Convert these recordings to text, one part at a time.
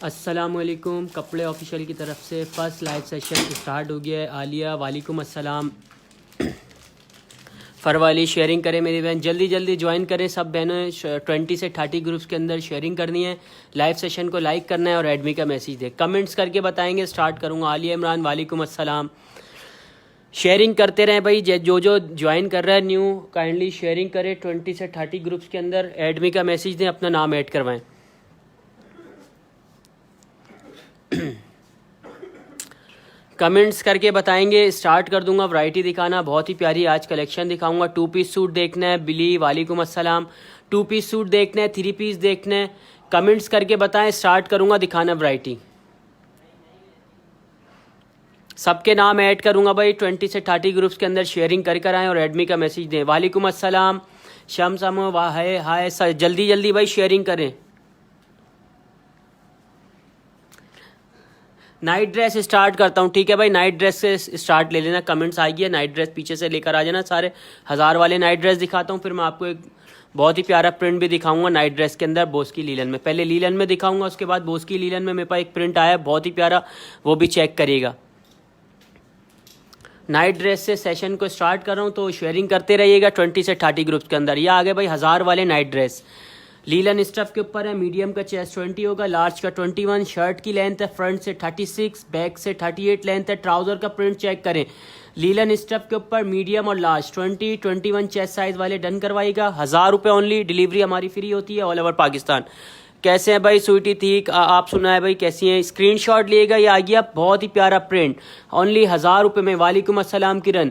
अस्सलामुअलैकुम। कपड़े ऑफिशियल की तरफ से फ़र्स्ट लाइव सेशन स्टार्ट हो गया है। आलिया वालेकुम अस्सलाम। फ़रवाली शेयरिंग करें मेरी बहन, जल्दी जल्दी ज्वाइन करें सब बहनों। 20 से 30 ग्रुप्स के अंदर शेयरिंग करनी है। लाइव सेशन को लाइक करना है और एडमी का मैसेज दें। कमेंट्स करके बताएंगे। स्टार्ट करूँगा। आलिया इमरान वालेकुम अस्सलाम। शेयरिंग करते रहें भाई। जो जो ज्वाइन कर रहा है न्यू, काइंडली शेयरिंग करें। 20 से 30 ग्रुप्स के अंदर एडमी का मैसेज दें, अपना नाम ऐड करवाएं। कमेंट्स करके बताएंगे। स्टार्ट कर दूंगा। वैरायटी दिखाना बहुत ही प्यारी आज कलेक्शन दिखाऊंगा। 2 पीस सूट देखना है बिली वालेकुम अस्सलाम। 2 पीस सूट देखना है, 3 पीस देखना है। कमेंट्स करके बताएं। स्टार्ट करूंगा दिखाना वैरायटी। सबके नाम ऐड करूंगा भाई। 20 से 30 ग्रुप्स के अंदर शेयरिंग कर कर आएँ और एडमी का मैसेज दें। वालेकुम अस्सलाम। शम्स हाय हाय। जल्दी जल्दी भाई शेयरिंग करें। नाइट ड्रेस स्टार्ट करता हूँ, ठीक है भाई। नाइट ड्रेस से स्टार्ट ले लेना। कमेंट्स आएगी। नाइट ड्रेस पीछे से लेकर आ जाना सारे। 1000 वाले नाइट ड्रेस दिखाता हूँ, फिर मैं आपको एक बहुत ही प्यारा प्रिंट भी दिखाऊंगा नाइट ड्रेस के अंदर बोस्की लीलन में। पहले लीलन में दिखाऊंगा, उसके बाद बोस्की लीलन में मेरे पास एक प्रिंट आया बहुत ही प्यारा, वो भी चेक करिएगा। नाइट ड्रेस से सेशन को स्टार्ट कर रहा हूँ, तो शेयरिंग करते रहिएगा 20 से 30 ग्रुप्स के अंदर। ये आ गए भाई 1000 वाले नाइट ड्रेस। लीलन स्टफ के ऊपर है। मीडियम का चेस्ट 20 होगा, लार्ज का 21। शर्ट की लेंथ है फ्रंट से 36, बैक से 38 लेंथ है। ट्राउजर का प्रिंट चेक करें। लीलन स्टफ के ऊपर मीडियम और लार्ज 20, 21 चेस्ट साइज वाले डन करवाएगा। 1000 रुपये ओनली। डिलीवरी हमारी फ्री होती है ऑल ओवर पाकिस्तान। कैसे हैं भाई स्वीटी थी, आप सुना है भाई कैसी हैं। स्क्रीनशॉट लिएगा। ये आ गया बहुत ही प्यारा प्रिंट ओनली 1000 रुपये में। वालेकुम अस्सलाम किरण।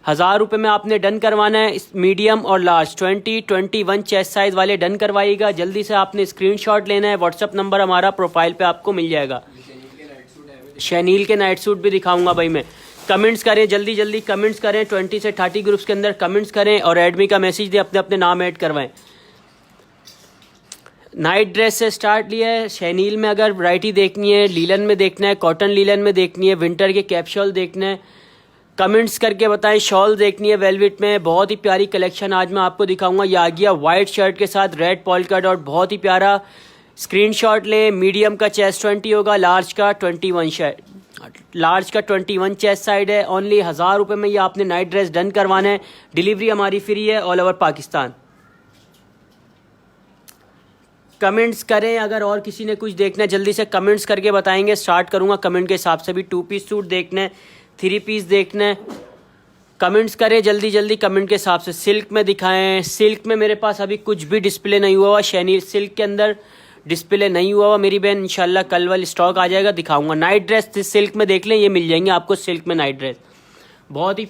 1000 रुपये में आपने डन करवाना है। मीडियम और लार्ज 20, 21 चेस्ट साइज वाले डन करवाइएगा। जल्दी से आपने स्क्रीनशॉट लेना है। व्हाट्सअप नंबर हमारा प्रोफाइल पे आपको मिल जाएगा। शनील के नाइट सूट भी दिखाऊंगा भाई मैं। कमेंट्स करें, जल्दी जल्दी कमेंट्स करें। 20 से 30 ग्रुप्स के अंदर कमेंट्स करें और एडमी का मैसेज दें, अपने अपने नाम ऐड करवाएं। नाइट ड्रेस से स्टार्ट लिया है। शनील में अगर वैरायटी देखनी है, लीलन में देखना है, कॉटन लीलन में देखनी है, विंटर के कैप्सूल देखना है, कमेंट्स करके बताएं। शॉल देखनी है वेलवेट में, बहुत ही प्यारी कलेक्शन आज मैं आपको दिखाऊंगा। ये आ गया वाइट शर्ट के साथ रेड पॉल्का डॉट, बहुत ही प्यारा। स्क्रीनशॉट लें। मीडियम का चेस्ट 20 होगा, लार्ज का 21 चेस्ट साइड है। ओनली 1000 रुपये में ये आपने नाइट ड्रेस डन करवाना है। डिलीवरी हमारी फ्री है ऑल ओवर पाकिस्तान। कमेंट्स करें। अगर और किसी ने कुछ देखना है जल्दी से कमेंट्स करके बताएंगे। स्टार्ट करूंगा कमेंट के हिसाब से भी। 2 पीस सूट देखना है, 3 पीस देखना है। कमेंट्स करें जल्दी जल्दी कमेंट के हिसाब से। सिल्क में दिखाएं। सिल्क में मेरे पास अभी कुछ भी डिस्प्ले नहीं हुआ हुआ। शैनी सिल्क के अंदर डिस्प्ले नहीं हुआ हुआ मेरी बहन। इंशाल्लाह कल वाली स्टॉक आ जाएगा, दिखाऊंगा। नाइट ड्रेस सिल्क में देख लें, ये मिल जाएंगे आपको सिल्क में नाइट ड्रेस। बहुत ही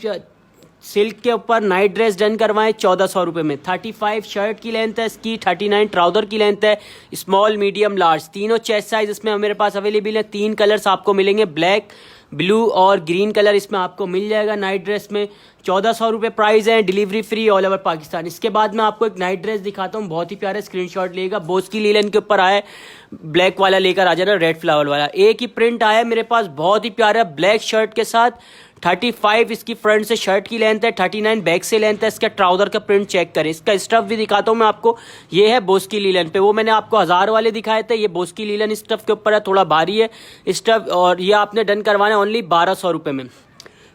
सिल्क के ऊपर नाइट ड्रेस डन करवाएं 1400 रुपये में। 35 शर्ट की लेंथ है इसकी, 39 ट्राउजर की लेंथ है। स्मॉल मीडियम लार्ज तीनों चेस्ट साइज इसमें मेरे पास अवेलेबल है। 3 कलर्स आपको मिलेंगे, ब्लैक, ब्लू और ग्रीन कलर इसमें आपको मिल जाएगा नाइट ड्रेस में। 1400 रुपये प्राइस है। Delivery free all over Pakistan. इसके बाद मैं आपको एक नाइट ड्रेस दिखाता हूँ, बहुत ही प्यारा। स्क्रीनशॉट लेगा। बोस्की लीलन के ऊपर आया, ब्लैक वाला लेकर आ जाना, रेड फ्लावर वाला। एक ही प्रिंट आया मेरे पास, बहुत ही प्यारा ब्लैक शर्ट के साथ। 35 इसकी फ्रंट से शर्ट की लेंथ है, 39 बैक से लेंथ है। इसका ट्राउजर का प्रिंट चेक करें। इसका स्टफ भी दिखाता हूँ मैं आपको। ये है बोस्की लीलन पे, वो मैंने आपको 1000 वाले दिखाए थे। ये बोस्की लीलन स्टफ के ऊपर है, थोड़ा भारी है स्टफ। और ये आपने डन करवाना है ओनली 1200 रुपये में।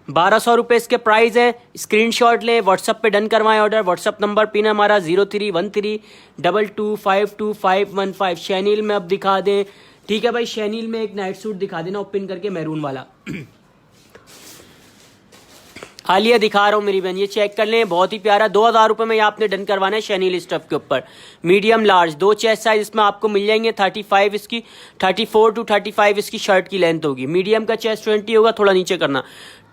1200 रुपये इसके प्राइस है। स्क्रीनशॉट लें, व्हाट्सअप पे डन करवाएं ऑर्डर। व्हाट्सअप नंबर पिन हमारा 0313222515। शैनील में अब दिखा दें, ठीक है भाई। शैनील में एक नाइट सूट दिखा देना ओपन करके, मैरून वाला। आलिया दिखा रहा हूँ मेरी बहन, ये चेक कर लें, बहुत ही प्यारा। 2000 रुपये में आपने डन करवाना है शैनील स्टफ के ऊपर। मीडियम लार्ज 2 चेस्ट साइज इसमें आपको मिल जाएंगे। 35 इसकी, 34 to 35 इसकी शर्ट की लेंथ होगी। मीडियम का चेस्ट 20 होगा, थोड़ा नीचे करना।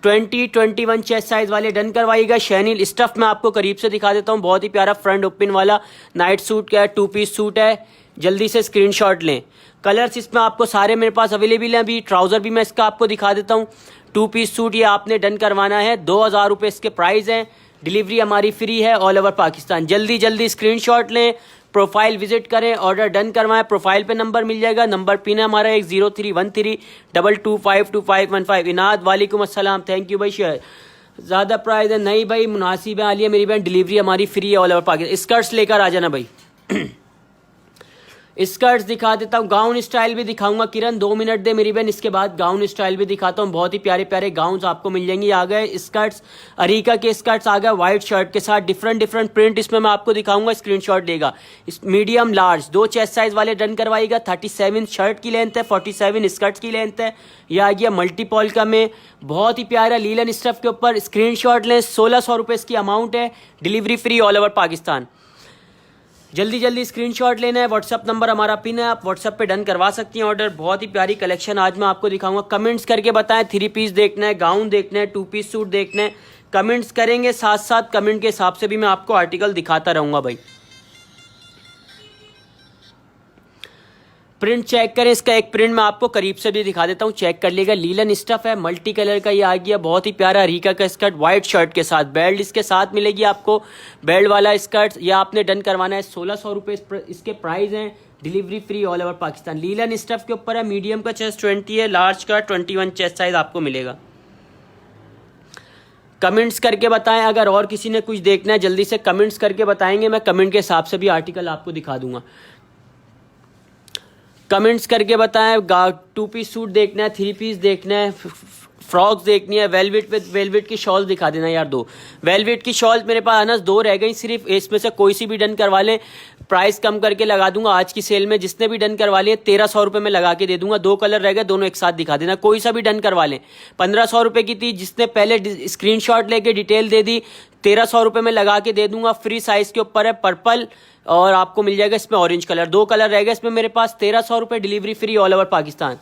20, 21 चेस्ट साइज वाले डन करवाइएगा। शैनील स्टफ में आपको करीब से दिखा देता हूँ, बहुत ही प्यारा फ्रंट ओपन वाला नाइट सूट का है। 2 पीस सूट है। जल्दी से स्क्रीनशॉट लें। कलर्स इसमें आपको सारे मेरे पास अवेलेबल हैं। अभी ट्राउजर भी मैं इसका आपको दिखा देता हूँ। 2 पीस सूट ये आपने डन करवाना है। 2000 रुपये इसके प्राइस हैं। डिलीवरी हमारी फ्री है ऑल ओवर पाकिस्तान। जल्दी जल्दी स्क्रीनशॉट लें, प्रोफाइल विजिट करें, ऑर्डर डन करवाएं। प्रोफाइल पे नंबर मिल जाएगा। नंबर पिन है हमारा 103132252515। इनाद वालेकुम अस्सलाम, थैंक यू भाई। शेयर ज़्यादा प्राइस है नहीं भाई, मुनासिब है आलिया मेरी बहन। डिलीवरी हमारी फ्री है ऑल ओवर पाकिस्तान। स्कर्ट्स लेकर आ जाना भाई। स्कर्ट्स दिखा देता हूँ, गाउन स्टाइल भी दिखाऊंगा। किरण 2 मिनट दे मेरी बहन, इसके बाद गाउन स्टाइल भी दिखाता हूँ। बहुत ही प्यारे प्यारे गाउन्स आपको मिल जाएंगे। आ गए स्कर्ट्स, अरीका के स्कर्ट्स आ गए व्हाइट शर्ट के साथ, डिफरेंट डिफरेंट प्रिंट इसमें मैं आपको दिखाऊंगा। स्क्रीनशॉट लेगा। मीडियम लार्ज 2 चेस्ट साइज वाले डन करवाएगा। 37 शर्ट की लेंथ है, 47 स्कर्ट्स की लेंथ है। यह आ गया मल्टीपॉल का में, बहुत ही प्यारा लीलन स्टफ के ऊपर। स्क्रीनशॉट लें, 1600 रुपये इसकी अमाउंट है, delivery free all over Pakistan. जल्दी जल्दी स्क्रीनशॉट लेना है। व्हाट्सअप नंबर हमारा पिन है, आप व्हाट्सअप पे डन करवा सकती हैं ऑर्डर। बहुत ही प्यारी कलेक्शन आज मैं आपको दिखाऊंगा। कमेंट्स करके बताएं 3 पीस देखना है, गाउन देखना है, 2 पीस सूट देखना है। कमेंट्स करेंगे, साथ साथ कमेंट के हिसाब से भी मैं आपको आर्टिकल दिखाता रहूंगा भाई। प्रिंट चेक करें, इसका एक प्रिंट मैं आपको करीब से भी दिखा देता हूँ, चेक कर लीजिएगा। लीलन स्टफ है, मल्टी कलर का ये आ गया, बहुत ही प्यारा अरीका का स्कर्ट व्हाइट शर्ट के साथ, बेल्ट इसके साथ मिलेगी आपको, बेल्ट वाला स्कर्ट। ये आपने डन करवाना है। 1600 रुपये इसके प्राइस हैं, delivery free all over Pakistan. Linen stuff के ऊपर है, मीडियम का चेस्ट 20 है, लार्ज का 21 चेस्ट साइज आपको मिलेगा। कमेंट्स करके बताएं, अगर और किसी ने कुछ देखना है जल्दी से कमेंट्स करके बताएंगे, मैं कमेंट के हिसाब से भी आर्टिकल आपको दिखा दूंगा। कमेंट्स करके बताएं, 2 पीस सूट देखना है, 3 पीस देखना है, फ्रॉक्स देखनी है। वेलवेट विद वेलवेट की शॉल दिखा देना यार 2 वेलवेट की शॉल मेरे पास अनस 2 रह गई सिर्फ, इसमें से कोई सी भी डन करवा लें, प्राइस कम करके लगा दूंगा आज की सेल में। जिसने भी डन करवा लिए 1300 रुपये में लगा के दे दूंगा। 2 कलर रह गए, दोनों एक साथ दिखा देना, कोई सा भी डन करवा लें। 1500 रुपये की थी, जिसने पहले स्क्रीनशॉट लेके डिटेल दे दी 1300 रुपये में लगा के दे दूंगा। फ्री साइज के ऊपर है, पर्पल और आपको मिल जाएगा इसमें ऑरेंज कलर। 2 कलर रहेगा इसमें मेरे पास, 1300 रुपये, delivery free all over Pakistan.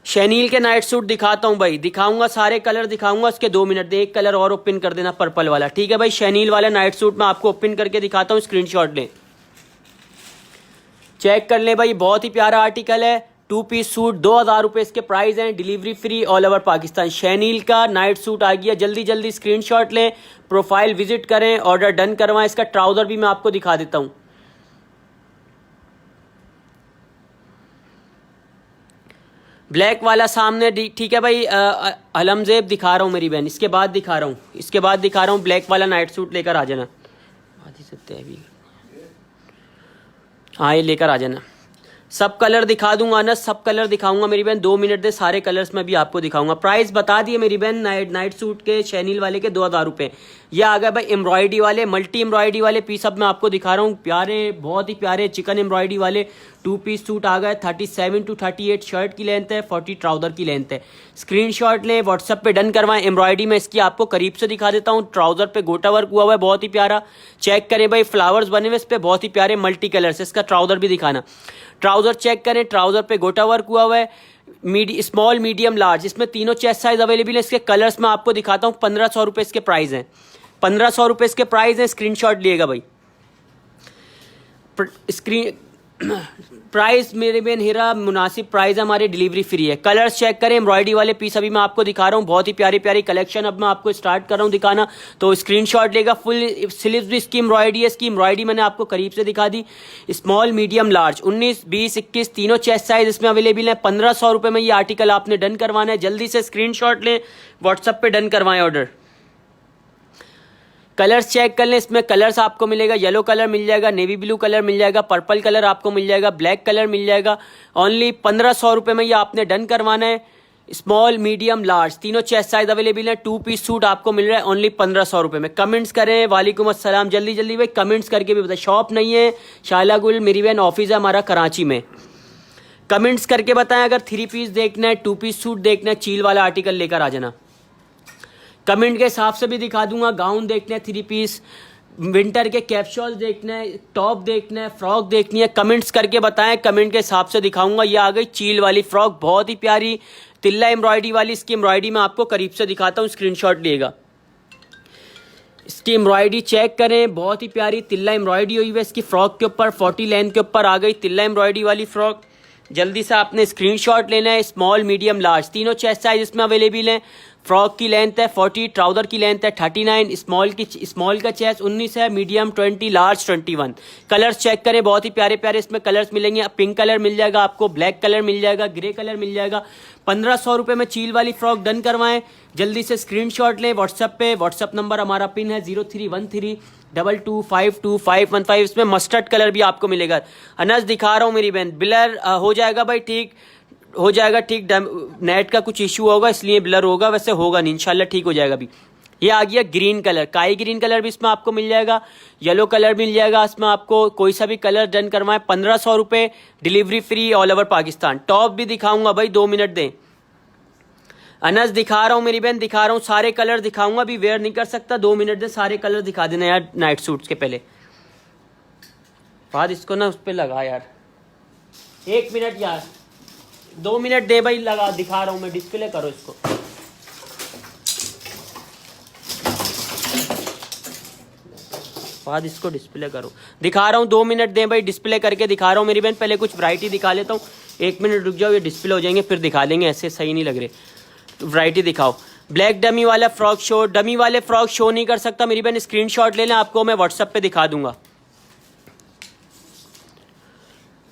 Chenille के नाइट सूट दिखाता हूं भाई, दिखाऊंगा सारे कलर दिखाऊंगा। उसके 2 मिनट दे, एक कलर और ओपन कर देना पर्पल वाला, ठीक है भाई। शैनील वाला नाइट सूट मैं आपको ओपन करके दिखाता हूं, स्क्रीनशॉट लें, चेक कर लें भाई। बहुत ही प्यारा आर्टिकल है, 2 पीस सूट, 2000 रुपये इसके प्राइस हैं, delivery free all over Pakistan. Chenille का नाइट सूट आ गया, जल्दी जल्दी स्क्रीनशॉट लें, प्रोफाइल विजिट करें, ऑर्डर डन करवाएं। इसका ट्राउजर भी मैं आपको दिखा देता हूं। ब्लैक वाला सामने, ठीक है भाई। अलमजेब दिखा रहा हूँ मेरी बहन, इसके बाद दिखा रहा हूँ, इसके बाद दिखा रहा हूँ। ब्लैक वाला नाइट सूट लेकर आ जाना, हाँ ये लेकर आ जाना। सब कलर दिखा दूंगा ना, सब कलर दिखाऊंगा मेरी बहन। 2 मिनट दे, सारे कलर्स में भी आपको दिखाऊंगा। प्राइस बता दिए मेरी बहन, नाइट सूट के शैनील वाले के 2000 रुपये। ये आ गया भाई एम्ब्रॉयडरी वाले, मल्टी एम्ब्रॉयडरी वाले पीस अब मैं आपको दिखा रहा हूँ। प्यारे, बहुत ही प्यारे चिकन एम्ब्रॉयडरी वाले 2 पीस सूट आ गए। 37 to 38 शर्ट की लेंथ है, 40 ट्राउजर की लेंथ है। स्क्रीनशॉट लें, व्हाट्सअप पे डन करवाएं। एम्ब्रॉयडरी में इसकी आपको करीब से दिखा देता हूँ। ट्राउजर पे गोटा वर्क हुआ हुआ है, बहुत ही प्यारा, चेक करें भाई। फ्लावर्स बने हुए इस पे, बहुत ही प्यारे मल्टी कलर से। इसका ट्राउजर भी दिखाना, ट्राउजर चेक करें, ट्राउजर पे गोटा वर्क हुआ हुआ है। स्मॉल, मीडियम, लार्ज, इसमें तीनों चेस्ट साइज अवेलेबल है। इसके कलर्स मैं आपको दिखाता हूँ। 1500 रुपये इसके प्राइस हैं, 1500 रुपये इसके प्राइस हैं। स्क्रीनशॉट लिएगा भाई। प्राइस मेरे बेन हीरा मुनासिब प्राइस है हमारे, डिलीवरी फ्री है। कलर्स चेक करें, एम्ब्रॉयडरी वाले पीस अभी मैं आपको दिखा रहा हूँ। बहुत ही प्यारी प्यारी कलेक्शन अब मैं आपको स्टार्ट कर रहा हूँ दिखाना, तो स्क्रीनशॉट लेगा। फुल स्लीव्स भी इसकी एम्ब्रॉयडरी है, इसकी एम्ब्रॉयडरी मैंने आपको करीब से दिखा दी। स्मॉल, मीडियम, लार्ज, 19, 20, 21 तीनों चेस्ट साइज इसमें अवेलेबल है। 1500 रुपये में ये आर्टिकल आपने डन करवाना है। जल्दी से स्क्रीनशॉट लें, व्हाट्सअप पे डन करवाएं ऑर्डर। कलर्स चेक कर लें, इसमें कलर्स आपको मिलेगा, येलो कलर मिल जाएगा, नेवी ब्लू कलर मिल जाएगा, पर्पल कलर आपको मिल जाएगा, ब्लैक कलर मिल जाएगा। ओनली 1500 रुपये में ये आपने डन करवाना है। स्मॉल, मीडियम, लार्ज तीनों चेस्ट साइज अवेलेबल है। 2 पीस सूट आपको मिल रहा है ओनली 1500 रुपये में। कमेंट्स करें, वालेकुम अस्सलाम, जल्दी जल्दी भाई कमेंट्स करके भी बताएं। शॉप नहीं है शाला गुल मेरी बहन, ऑफिस है हमारा कराची में। कमेंट्स करके बताएं, अगर 3 पीस देखना है, 2 पीस सूट देखना है, चील वाला आर्टिकल लेकर आ जाना। कमेंट के हिसाब से भी दिखा दूंगा। गाउन देखना है, 3 पीस, विंटर के कैप्शॉल देखना है, टॉप देखना है, फ्रॉक देखनी है, कमेंट्स करके बताएं, कमेंट के हिसाब से दिखाऊंगा। ये आ गई चील वाली फ्रॉक, बहुत ही प्यारी तिल्ला एम्ब्रॉयडरी वाली। इसकी एम्ब्रॉयडरी मैं आपको करीब से दिखाता हूँ, स्क्रीनशॉट लिएगा। इसकी एम्ब्रॉयडरी चेक करें, बहुत ही प्यारी तिल्ला एम्ब्रॉयडरी हुई है इसकी फ्रॉक के ऊपर। 40 लेंथ के ऊपर आ गई तिल्ला एम्ब्रॉयडरी वाली फ्रॉक। जल्दी से आपने स्क्रीनशॉट लेना है। स्मॉल, मीडियम, लार्ज तीनों चेस्ट साइज इसमें अवेलेबल हैं। फ्रॉक की लेंथ है 40, ट्राउज़र की लेंथ है 39, स्मॉल का चेस्ट 19 है, मीडियम 20, लार्ज 21। कलर्स चेक करें, बहुत ही प्यारे प्यारे इसमें कलर्स मिलेंगे। पिंक कलर मिल जाएगा आपको, ब्लैक कलर मिल जाएगा, ग्रे कलर मिल जाएगा। 1500 रुपये में चील वाली फ्रॉक डन करवाएं। जल्दी से स्क्रीनशॉट लें व्हाट्सएप पे। व्हाट्सएप नंबर हमारा पिन है 031322525515। इसमें मस्टर्ड कलर भी आपको मिलेगा। अनस दिखा रहा हूँ मेरी बहन, ब्लर हो जाएगा भाई, ठीक हो जाएगा, ठीक। नेट का कुछ इशू होगा इसलिए ब्लर होगा, वैसे होगा नहीं, इंशाल्लाह ठीक हो जाएगा। अभी ये आ गया ग्रीन कलर, काई ग्रीन कलर भी इसमें आपको मिल जाएगा, येलो कलर मिल जाएगा इसमें आपको। कोई सा भी कलर डन करवाएं। 1500 रुपये, delivery free all over Pakistan. Top भी दिखाऊंगा भाई, 2 मिनट दें। अनस दिखा रहा हूँ मेरी बहन, दिखा रहा हूँ, सारे कलर दिखाऊंगा, अभी वेयर नहीं कर सकता, 2 मिनट दे, सारे कलर दिखा देना यार नाइट सूट्स के पहले। बाद इसको ना उस पर लगा यार, 1 मिनट यार, 2 मिनट दे भाई, लगा दिखा रहा हूँ मैं, डिस्प्ले करो इसको। बाद इसको डिस्प्ले करो, दिखा रहा हूँ, 2 मिनट दें भाई, डिस्प्ले करके दिखा रहा हूँ मेरी बहन। पहले कुछ वैरायटी दिखा लेता हूँ, 1 मिनट रुक जाओ, ये डिस्प्ले हो जाएंगे फिर दिखा देंगे, ऐसे सही नहीं लग रहे। वैरायटी दिखाओ। ब्लैक डमी वाला फ्रॉक शो, डमी वाले फ्रॉक शो नहीं कर सकता मेरी बहन, स्क्रीनशॉट ले लें, आपको मैं व्हाट्सएप पे दिखा दूंगा।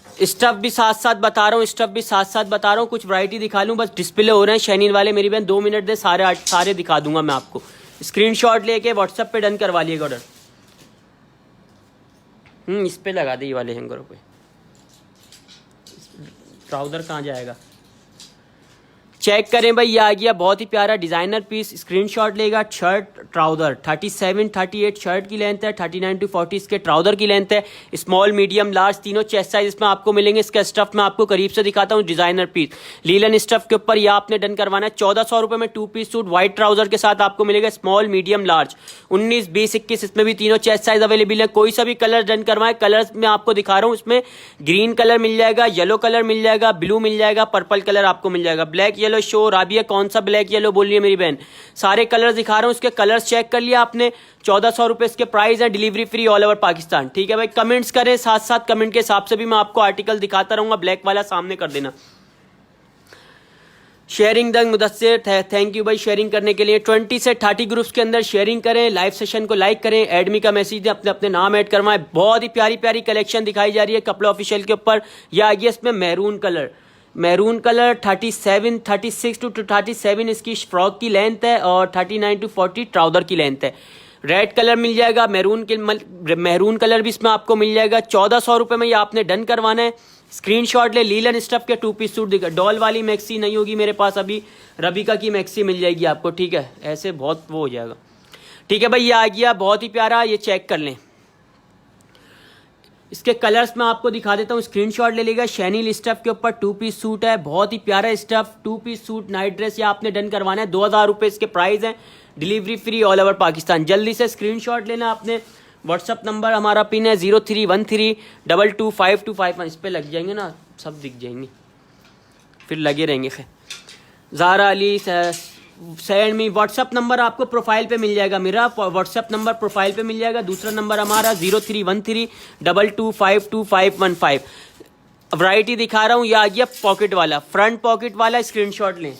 स्टफ भी साथ साथ बता रहा हूँ, स्टफ भी साथ साथ बता रहा हूँ, कुछ वैरायटी दिखा लूँ, बस डिस्प्ले हो रहे हैं शैनीन वाले मेरी बहन। 2 मिनट दे, सारे दिखा दूंगा मैं आपको। स्क्रीनशॉट लेके व्हाट्सएप पे डन करवा लिएगा ऑर्डर। इस पे लगा दे, ये वाले हैंगरों पे। ट्राउजर कहाँ जाएगा, चेक करें भाई, ये आ गया बहुत ही प्यारा डिजाइनर पीस। स्क्रीनशॉट लेगा। शर्ट ट्राउजर 37 38 शर्ट की लेंथ है, 39 to 40 इसके ट्राउजर की लेंथ है। स्मॉल मीडियम लार्ज तीनों चेस्ट साइज इसमें आपको मिलेंगे। इसका स्टफ मैं आपको करीब से दिखाता हूँ। डिजाइनर पीस लीलन स्टफ के ऊपर यह आपने डन करवाना है। 1400 रुपये में 2 पीस सूट व्हाइट ट्राउजर के साथ आपको मिलेगा। स्मॉल मीडियम लार्ज 19 20 21 इसमें भी तीनों चेस्ट साइज अवेलेबल है। कोई सा भी कलर डन करवाए। कलर्स मैं आपको दिखा रहा हूँ, इसमें ग्रीन कलर मिल जाएगा, येलो कलर मिल जाएगा, ब्लू मिल जाएगा, पर्पल कलर आपको मिल जाएगा। ब्लैक येलो शो, राबिया कौन सा ब्लैक येलो बोल रही है मेरी बहन। सारे कलर दिखा रहा हूँ, इसके कलर्स चेक कर लिया आपने। 1400 रुपए इसके प्राइस है, delivery free all over Pakistan. ठीक है भाई, कमेंट्स करें, साथ साथ कमेंट के हिसाब से भी मैं आपको आर्टिकल दिखाता रहूंगा। ब्लैक वाला सामने कर देना। Sharing the Mudassir, thank you भाई शेयरिंग करने के लिए। 20 से 30 ग्रुप्स के अंदर शेयरिंग करें, लाइव सेशन को लाइक करें, एडमी का मैसेज दें, अपने अपने नाम ऐड करवाएं। बहुत ही प्यारी प्यारी कलेक्शन दिखाई जा रही है कपड़ा ऑफिशियल के ऊपर। यह आ गया इसमें मैरून कलर, 37 36 to 37 इसकी फ्रॉक की लेंथ है और 39 to 40 ट्राउजर की लेंथ है। रेड कलर मिल जाएगा, मैरून कलर भी इसमें आपको मिल जाएगा। 1400 रुपये में ये आपने डन करवाना है। स्क्रीनशॉट ले। लीलन स्टफ के 2 पीस सूट दिखा। डॉल वाली मैक्सी नहीं होगी मेरे पास अभी, रबिका की मैक्सी मिल जाएगी आपको। ठीक है, ऐसे बहुत वो हो जाएगा। ठीक है भाई, ये आ गया बहुत ही प्यारा, ये चेक कर लें। इसके कलर्स मैं आपको दिखा देता हूँ, स्क्रीनशॉट ले लेगा। शैनील स्टफ के ऊपर 2 पीस सूट है, बहुत ही प्यारा stuff. 2 piece suit night dress ये आपने डन करवाना है। 2000 रुपये इसके प्राइस हैं, delivery free all over Pakistan. जल्दी से स्क्रीनशॉट लेना आपने। व्हाट्सअप नंबर हमारा पिन है 0313225255। इस पर लग जाएंगे ना, सब दिख जाएंगे, फिर लगे रहेंगे। Zara Ali send me. WhatsApp number आपको प्रोफाइल पे मिल जाएगा, मेरा व्हाट्सअप नंबर प्रोफाइल पे मिल जाएगा। दूसरा नंबर हमारा 031322525515। वैरायटी दिखा रहा हूँ, यह आ गया पॉकेट वाला, फ्रंट पॉकेट वाला। स्क्रीनशॉट लें,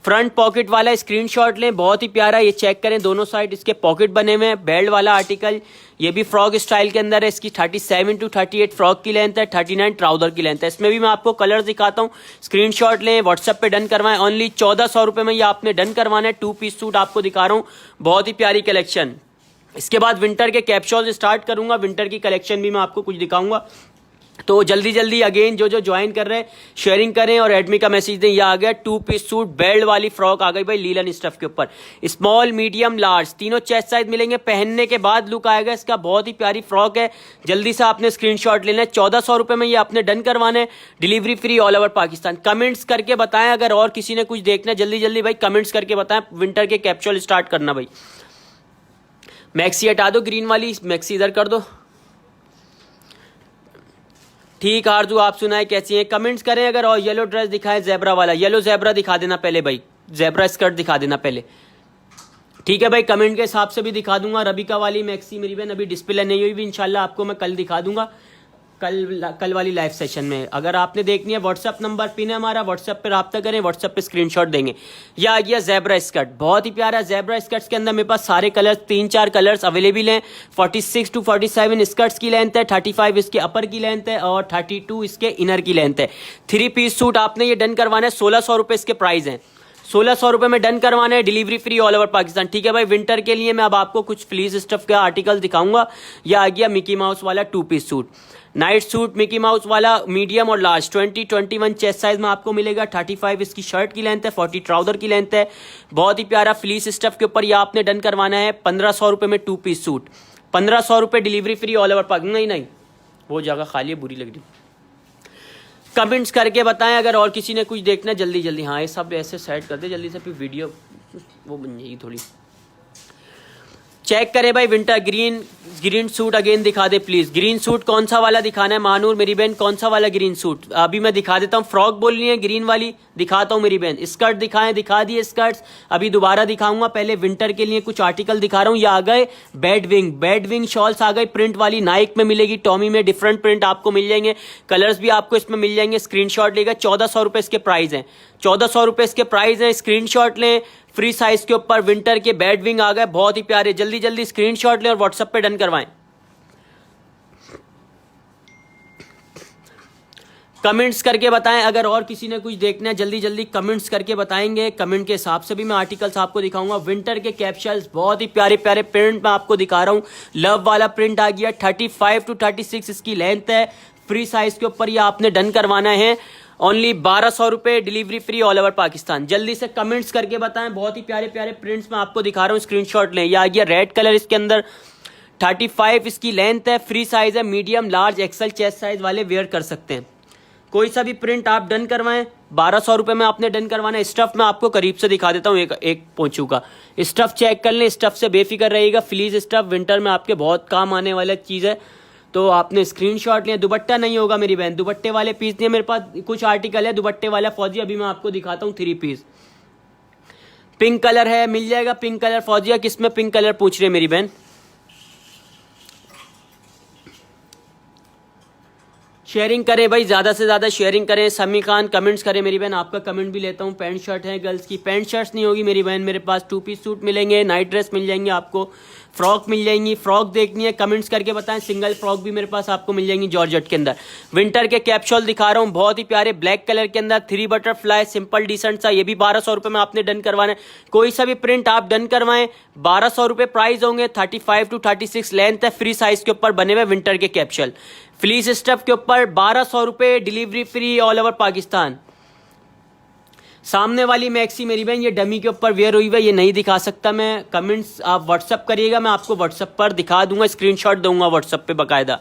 फ्रंट पॉकेट वाला स्क्रीनशॉट लें, बहुत ही प्यारा। ये चेक करें, दोनों साइड इसके पॉकेट बने हुए हैं। बेल्ट वाला आर्टिकल, ये भी फ्रॉक स्टाइल के अंदर है। इसकी 37 to 38 फ्रॉक की लेंथ है, 39 ट्राउजर की लेंथ है। इसमें भी मैं आपको कलर दिखाता हूँ, स्क्रीनशॉट लें, व्हाट्सएप पे डन करवाएं। ओनली 1400 रुपये में ये आपने डन करवाना है। 2 पीस सूट आपको दिखा रहा हूँ, बहुत ही प्यारी कलेक्शन। इसके बाद विंटर के कैप्शॉल स्टार्ट करूंगा, विंटर की कलेक्शन भी मैं आपको कुछ दिखाऊंगा। तो जल्दी जल्दी अगेन जो ज्वाइन कर रहे हैं शेयरिंग करें और एडमी का मैसेज दें। ये आ गया 2 पीस सूट, बेल्ट वाली फ्रॉक आ गई भाई लीलन स्टफ के ऊपर। स्मॉल मीडियम लार्ज तीनों चेस्ट साइज मिलेंगे। पहनने के बाद लुक आएगा इसका, बहुत ही प्यारी फ्रॉक है। जल्दी से आपने स्क्रीनशॉट लेना है। 1400 रुपये में ये आपने डन करवाना है, delivery free all over Pakistan. Comments करके बताएं अगर और किसी ने कुछ देखना है, जल्दी जल्दी भाई कमेंट्स करके बताएं। विंटर के कैप्सूल स्टार्ट करना भाई। मैक्सी हटा दो, ग्रीन वाली मैक्सी इधर कर दो। ठीक आरजू, आप सुनाए कैसी हैं, कमेंट्स करें अगर। और येलो ड्रेस दिखाएं, जेब्रा वाला, येलो जेब्रा दिखा देना पहले भाई, जेब्रा स्कर्ट दिखा देना पहले। ठीक है भाई, कमेंट के हिसाब से भी दिखा दूंगा। रबिका वाली मैक्सी मेरी बहन अभी डिस्प्ले नहीं हुई भी, इंशाल्लाह आपको मैं कल दिखा दूंगा। कल वाली लाइव सेशन में। अगर आपने देखनी है, व्हाट्सअप नंबर पिन है हमारा, व्हाट्सअप पे रब्ता करें, व्हाट्सअप पे स्क्रीनशॉट देंगे। यह आ गया ज़ेब्रा स्कर्ट, बहुत ही प्यारा ज़ेब्रा स्कर्ट्स के अंदर मेरे पास सारे कलर्स 3-4 कलर्स अवेलेबल हैं। 46 to 47 स्कर्ट्स की लेंथ है, 35 इसके अपर की लेंथ है और 32 इसके इनर की लेंथ है। 3 पीस सूट आपने ये डन करवाना है, 1600 रुपये इसके प्राइस हैं। 1600 रुपये में डन करवाना है, delivery free all over Pakistan. ठीक है भाई, विंटर के लिए मैं अब आपको कुछ फ्लीस स्टफ का आर्टिकल दिखाऊंगा। यह आ गया मिकी माउस वाला 2 piece suit, night suit Mickey Mouse वाला, मीडियम और लार्ज 20-21 चेस्ट साइज में आपको मिलेगा। 35 इसकी शर्ट की लेंथ है, 40 ट्राउजर की लेंथ है। बहुत ही प्यारा फ्लीस स्टफ के ऊपर यह आपने डन करवाना है। 1500 रुपये में 2 पीस सूट, 1500 रुपये delivery free all over Pakistan. नहीं, वो जगह खाली है, बुरी लग रही। कमेंट्स करके बताएं अगर और किसी ने कुछ देखना है, जल्दी जल्दी। हाँ, ये सब ऐसे सेट कर दे जल्दी से, फिर वीडियो वो बन जाएगी थोड़ी। चेक करें भाई, विंटर ग्रीन सूट अगेन दिखा दे प्लीज। ग्रीन सूट कौन सा वाला दिखाना है महानूर मेरी बहन, कौन सा वाला ग्रीन सूट? अभी मैं दिखा देता हूँ। फ्रॉक बोलनी है ग्रीन वाली, दिखाता हूँ मेरी बहन। स्कर्ट दिखाएं, दिखा दिए स्कर्ट्स, अभी दोबारा दिखाऊंगा। पहले विंटर के लिए कुछ आर्टिकल दिखा रहा हूँ। ये आ गए बेड विंग शॉल्स आ गए, प्रिंट वाली नाइक में मिलेगी, टॉमी में डिफरेंट प्रिंट आपको मिल जाएंगे, कलर्स भी आपको इसमें मिल जाएंगे। स्क्रीनशॉट लेगा, 1400 रुपये इसके प्राइस हैं, 1400 रुपये इसके प्राइस हैं। स्क्रीनशॉट लें, फ्री साइज के ऊपर विंटर के बेड विंग आ गए, बहुत ही प्यारे। जल्दी जल्दी स्क्रीनशॉट लें और व्हाट्सएप पे डन करवाएं। कमेंट्स करके बताएं अगर और किसी ने कुछ देखना है, जल्दी जल्दी कमेंट्स करके बताएंगे। कमेंट के हिसाब से भी मैं आर्टिकल्स आपको दिखाऊंगा। विंटर के कैप्शल्स, बहुत ही प्यारे प्यारे प्रिंट में आपको दिखा रहा हूं। लव वाला प्रिंट आ गया, 35 to 36 इसकी लेंथ है। फ्री साइज के ऊपर ये आपने डन करवाना है। ओनली 1200 रुपये, delivery free all over Pakistan. जल्दी से कमेंट्स करके बताएं। बहुत ही प्यारे प्यारे प्रिंट्स में आपको दिखा रहा हूँ, स्क्रीनशॉट लें। यह आ गया रेड कलर, इसके अंदर 35 इसकी लेंथ है। फ्री साइज है, medium large axle chest size वाले वेयर कर सकते हैं। कोई सा भी प्रिंट आप डन करवाएं, 1200 रुपये में आपने डन करवाना है। स्टफ मैं आपको करीब से दिखा देता हूँ, एक पोंचू का स्टफ चेक कर लें। स्टफ से बेफिक्र रहिएगा, फ्लीज स्टफ विंटर में आपके बहुत काम आने वाला चीज़ है, तो आपने स्क्रीनशॉट लिया। दुपट्टा नहीं होगा मेरी बहन, दुपट्टे वाले पीस नहीं है मेरे पास। कुछ आर्टिकल है दुपट्टे वाला फौजिया, अभी मैं आपको दिखाता हूँ 3 पीस। पिंक कलर है, मिल जाएगा पिंक कलर फौजिया। किसमें पिंक कलर पूछ रहे मेरी बहन? शेयरिंग करें भाई, ज़्यादा से ज़्यादा शेयरिंग करें। समी खान कमेंट्स करें मेरी बहन, आपका कमेंट भी लेता हूँ। पैंट शर्ट है गर्ल्स की, पैंट शर्ट्स नहीं होगी मेरी बहन मेरे पास। 2 पीस सूट मिलेंगे, नाइट ड्रेस मिल जाएंगे आपको, फ्रॉक मिल जाएंगी। फ्रॉक देखनी है कमेंट्स करके बताएं। सिंगल फ्रॉक भी मेरे पास आपको मिल जाएंगी जॉर्जेट के अंदर। विंटर के कैप्सूल दिखा रहा हूँ, बहुत ही प्यारे ब्लैक कलर के अंदर 3 बटरफ्लाई सिंपल डिसेंट सा। ये भी 1200 रुपये में आपने डन करवाना है। कोई सा भी प्रिंट आप डन करवाएं, 1200 रुपये प्राइस होंगे। 35 to 36 लेंथ है, फ्री साइज के ऊपर बने हुए विंटर के कैप्सूल। फ्लीस स्टफ के ऊपर 1200 रुपये, delivery free all over Pakistan. सामने वाली मैक्सी मेरी बहन ये डमी के ऊपर वेयर हुई है, ये नहीं दिखा सकता मैं। कमेंट्स आप व्हाट्सअप करिएगा, मैं आपको व्हाट्सअप पर दिखा दूंगा, स्क्रीनशॉट दूंगा व्हाट्सअप पे बकायदा।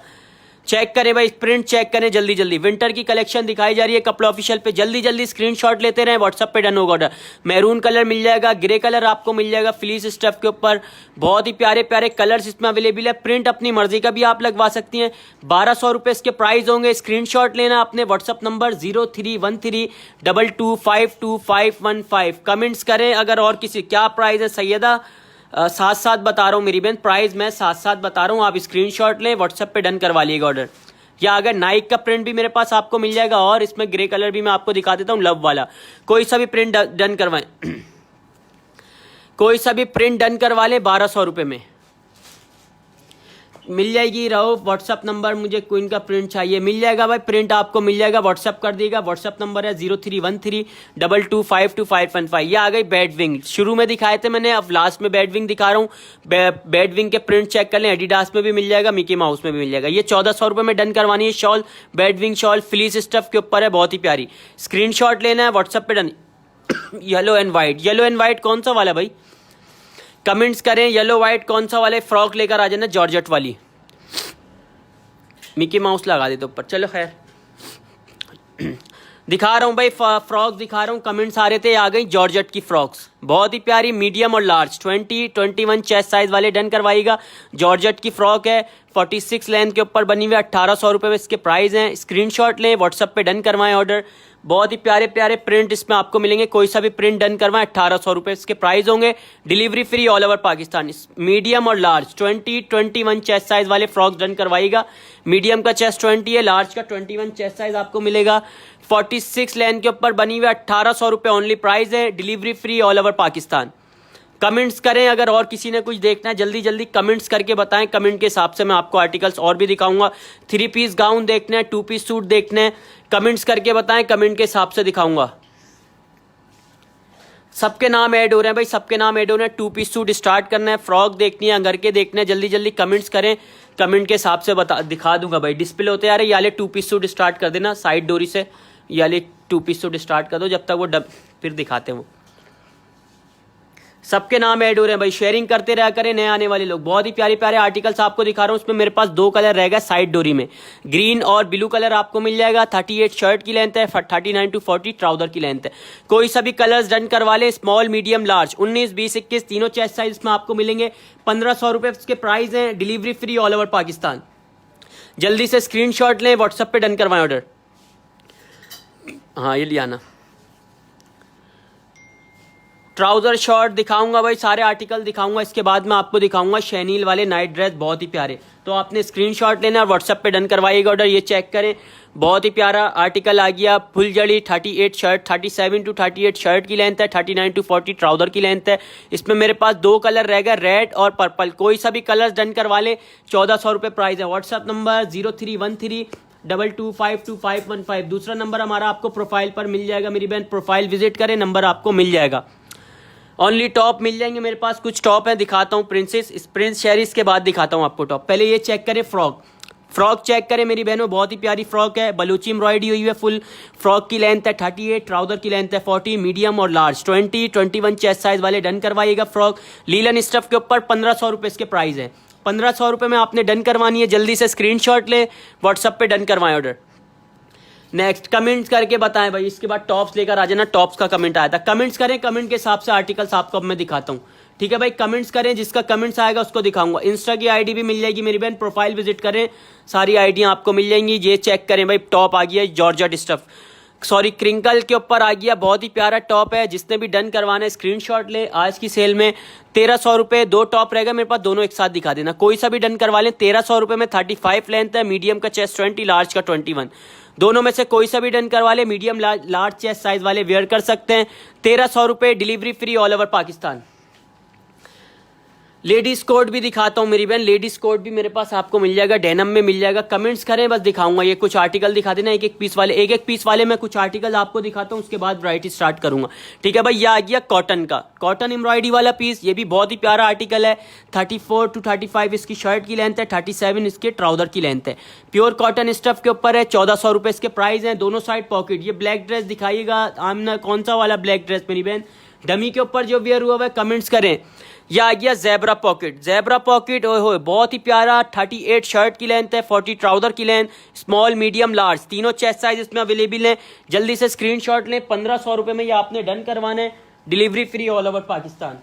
चेक करें भाई, प्रिंट चेक करें जल्दी जल्दी। विंटर की कलेक्शन दिखाई जा रही है कपड़ा ऑफिशियल पे, जल्दी जल्दी स्क्रीनशॉट लेते रहें, व्हाट्सअप पे डन होगा ऑर्डर। मैरून कलर मिल जाएगा, ग्रे कलर आपको मिल जाएगा फ्लीस स्टफ के ऊपर। बहुत ही प्यारे प्यारे कलर्स इसमें अवेलेबल है। प्रिंट अपनी मर्जी का भी आप लगवा सकती हैं। 1200 रुपये इसके प्राइस होंगे। स्क्रीनशॉट लेना अपने व्हाट्सअप नंबर 0313225515। कमेंट्स करें अगर और किसी क्या प्राइस है सैयदा, साथ साथ बता रहा हूँ मेरी बहन, प्राइस मैं साथ साथ बता रहा हूँ। आप स्क्रीनशॉट लें, व्हाट्सएप पे डन करवा लीजिएगा ऑर्डर। या अगर नाइक का प्रिंट भी मेरे पास आपको मिल जाएगा, और इसमें ग्रे कलर भी मैं आपको दिखा देता हूँ, लव वाला। कोई सा भी प्रिंट डन करवाएं कोई सा भी प्रिंट डन करवा लें 1200 रुपये में मिल जाएगी। रहो व्हाट्सअप नंबर, मुझे क्वीन का प्रिंट चाहिए, मिल जाएगा भाई। प्रिंट आपको मिल जाएगा, व्हाट्सअप कर देगा। व्हाट्सअप नंबर है 031322525515। ये आ गई बेड विंग, शुरू में दिखाए थे मैंने, अब लास्ट में बेड विंग दिखा रहा हूँ। बेड विंग के प्रिंट चेक कर लें, एडिडास में भी मिल जाएगा, मिकी माउस में भी मिल जाएगा। ये 1400 रुपये में डन करवानी है shawl, bed wing shawl fleece stuff के ऊपर है, बहुत ही प्यारी। स्क्रीनशॉट लेना है, व्हाट्सअप पे डन। येलो एंड वाइट कौन सा वाला भाई? कमेंट्स करें येलो व्हाइट कौन सा वाले। फ्रॉक लेकर आ जाना जॉर्जेट वाली, मिकी माउस लगा देते ऊपर। चलो खैर दिखा रहा हूँ भाई, फ्रॉक दिखा रहा हूँ। कमेंट्स आ रहे थे, आ गई जॉर्जेट की फ्रॉक्स, बहुत ही प्यारी, मीडियम और लार्ज 20-21 चेस्ट साइज वाले डन करवाइएगा। जॉर्जेट की फ्रॉक है, 46 लेंथ के ऊपर बनी हुई है, 1800 रुपये में इसके प्राइस हैं। स्क्रीनशॉट लें, व्हाट्सएप पे डन करवाएं ऑर्डर। बहुत ही प्यारे प्यारे प्रिंट इसमें आपको मिलेंगे। कोई सा भी प्रिंट डन करवाएं 1800 रुपये इसके प्राइस होंगे। Delivery free all over Pakistan. Medium और लार्ज 21 चेस्ट साइज वाले फ्रॉक्स डन करवाइएगा। मीडियम का चेस्ट 20 है, लार्ज का 21 चेस्ट साइज आपको मिलेगा। 46 लेंथ के ऊपर बनी हुई 1800 रुपये ओनली प्राइस है। Delivery free all over Pakistan. Comments करें, अगर और किसी ने कुछ देखना है जल्दी जल्दी कमेंट्स करके बताएं। कमेंट के हिसाब से मैं आपको आर्टिकल्स और भी दिखाऊंगा। 3 पीस गाउन देखने हैं, 2 पीस सूट देखने हैं, कमेंट्स करके बताएं, कमेंट के हिसाब से दिखाऊंगा। सबके नाम ऐड हो रहे हैं भाई, सबके नाम ऐड हो रहे हैं। 2 पीस सूट स्टार्ट करना है, फ्रॉक देखनी है, अंगर के देखने हैं, जल्दी जल्दी कमेंट्स करें, कमेंट के हिसाब से दिखा दूंगा भाई। डिस्प्ले होते आ रहे, याले 2 पीस सूट स्टार्ट कर देना साइड डोरी से, याले 2 पीस सूट स्टार्ट कर दो जब तक वो फिर दिखाते हैं वो। सबके नाम ऐड हो रहे हैं भाई, शेयरिंग करते रहा करें नए आने वाले लोग। बहुत ही प्यारे प्यारे आर्टिकल्स आपको दिखा रहा हूँ। उसमें मेरे पास 2 कलर रहेगा साइड डोरी में, ग्रीन और ब्लू कलर आपको मिल जाएगा। 38 शर्ट की लेंथ है, 39 to 40 ट्राउजर की लेंथ है। कोई सा भी कलर्स डन करवा ले, स्मॉल मीडियम लार्ज 19 20 21 तीनों चेस्ट साइज में आपको मिलेंगे। 1500 रुपये इसके प्राइस हैं। Delivery free all over Pakistan. जल्दी से स्क्रीनशॉट लें, व्हाट्सएप पे डन करवाएं ऑर्डर। हाँ ये लिया ना, ट्राउजर शॉर्ट दिखाऊंगा भाई, सारे आर्टिकल दिखाऊंगा। इसके बाद मैं आपको दिखाऊंगा शैनील वाले नाइट ड्रेस, बहुत ही प्यारे। तो आपने स्क्रीनशॉट लेना और व्हाट्सएप पे डन करवाइएगा ऑर्डर। ये चेक करें, बहुत ही प्यारा आर्टिकल आ गया। फुल जड़ी 38 शर्ट, 37 to 38 शर्ट की लेंथ है, 39 to 40 ट्राउजर की लेंथ है। इसमें मेरे पास 2 कलर रहेगा, रेड और पर्पल। कोई सा भी कलर डन करवा ले, 1400 रुपये प्राइस है। WhatsApp number 031322521515। दूसरा नंबर हमारा आपको प्रोफाइल पर मिल जाएगा। मेरी बहन प्रोफाइल विजिट करें, नंबर आपको मिल जाएगा। ओनली टॉप मिल जाएंगे मेरे पास, कुछ टॉप है दिखाता हूँ। प्रिंसेस प्रिंस शेरीज के बाद दिखाता हूँ आपको टॉप। पहले ये चेक करें, फ्रॉक चेक करें मेरी बहनों, बहुत ही प्यारी फ्रॉक है। बलूची एम्ब्रॉयडरी हुई है। फुल फ्रॉक की लेंथ है 38, ट्राउजर की लेंथ है 40, मीडियम और लार्ज 21 चेस्ट साइज वाले डन करवाइएगा। फ्रॉक लीलन स्टफ के ऊपर 1500 रुपये इसके प्राइस है। 1500 रुपये में आपने डन करवानी है। जल्दी से स्क्रीनशॉट ले, व्हाट्सएप पे डन करवाएं ऑर्डर। नेक्स्ट कमेंट्स करके बताएं भाई। इसके बाद टॉप्स लेकर आ जाना, टॉप्स का कमेंट आया था। कमेंट्स करें, कमेंट के हिसाब से आर्टिकल्स आपको अब मैं दिखाता हूँ। ठीक है भाई, कमेंट्स करें, जिसका कमेंट्स आएगा उसको दिखाऊंगा। इंस्टा की आईडी भी मिल जाएगी मेरी बहन, प्रोफाइल विजिट करें, सारी आईडियाँ आपको मिल जाएंगी। ये चेक करें भाई, टॉप आ गया जॉर्जेट स्टफ, सॉरी क्रिंकल के ऊपर आ गया। बहुत ही प्यारा टॉप है। जिसने भी डन करवाना है स्क्रीनशॉट ले। आज की सेल में 1300 रुपये 2 टॉप रहेगा मेरे पास, दोनों एक साथ दिखा देना। कोई सा भी डन करवा लें 1300 रुपये में। 35 लेंथ है, मीडियम का चेस्ट 20, लार्ज का 21। दोनों में से कोई सा भी डन करवा ले, मीडियम लार्ज चेस्ट साइज वाले वेयर कर सकते हैं। 1300 रुपये, delivery free all over Pakistan. Ladies coat भी दिखाता हूँ मेरी बहन, लेडीज कोट भी मेरे पास आपको मिल जाएगा, डेनम में मिल जाएगा। कमेंट्स करें, बस दिखाऊंगा। ये कुछ आर्टिकल दिखा देना, एक एक पीस वाले मैं कुछ आर्टिकल आपको दिखाता हूँ, उसके बाद वैरायटी स्टार्ट करूंगा। ठीक है भाई, ये आ गया कॉटन का, कॉटन एम्ब्रॉयडरी वाला पीस। ये भी बहुत ही प्यारा आर्टिकल है। 34 to 35 इसकी शर्ट की लेंथ है, 37 इसके ट्राउजर की लेंथ है। प्योर कॉटन स्टफ के ऊपर है। 1400 रुपये इसके प्राइस है। दोनों साइड पॉकेट। ये ब्लैक ड्रेस दिखाइएगा आमना, कौन सा वाला ब्लैक ड्रेस मेरी बहन, डमी के ऊपर जो वेयर हुआ है। कमेंट्स करें। यह आ गया ज़ेब्रा पॉकेट, ज़ेब्रा पॉकेट ओए होए बहुत ही प्यारा। 38 शर्ट की लेंथ है, 40 ट्राउजर की लेंथ, स्मॉल मीडियम लार्ज तीनों चेस्ट साइज इसमें अवेलेबल हैं। जल्दी से स्क्रीनशॉट लें। 1500 रुपये में ये आपने डन करवाना है। Delivery free all over Pakistan.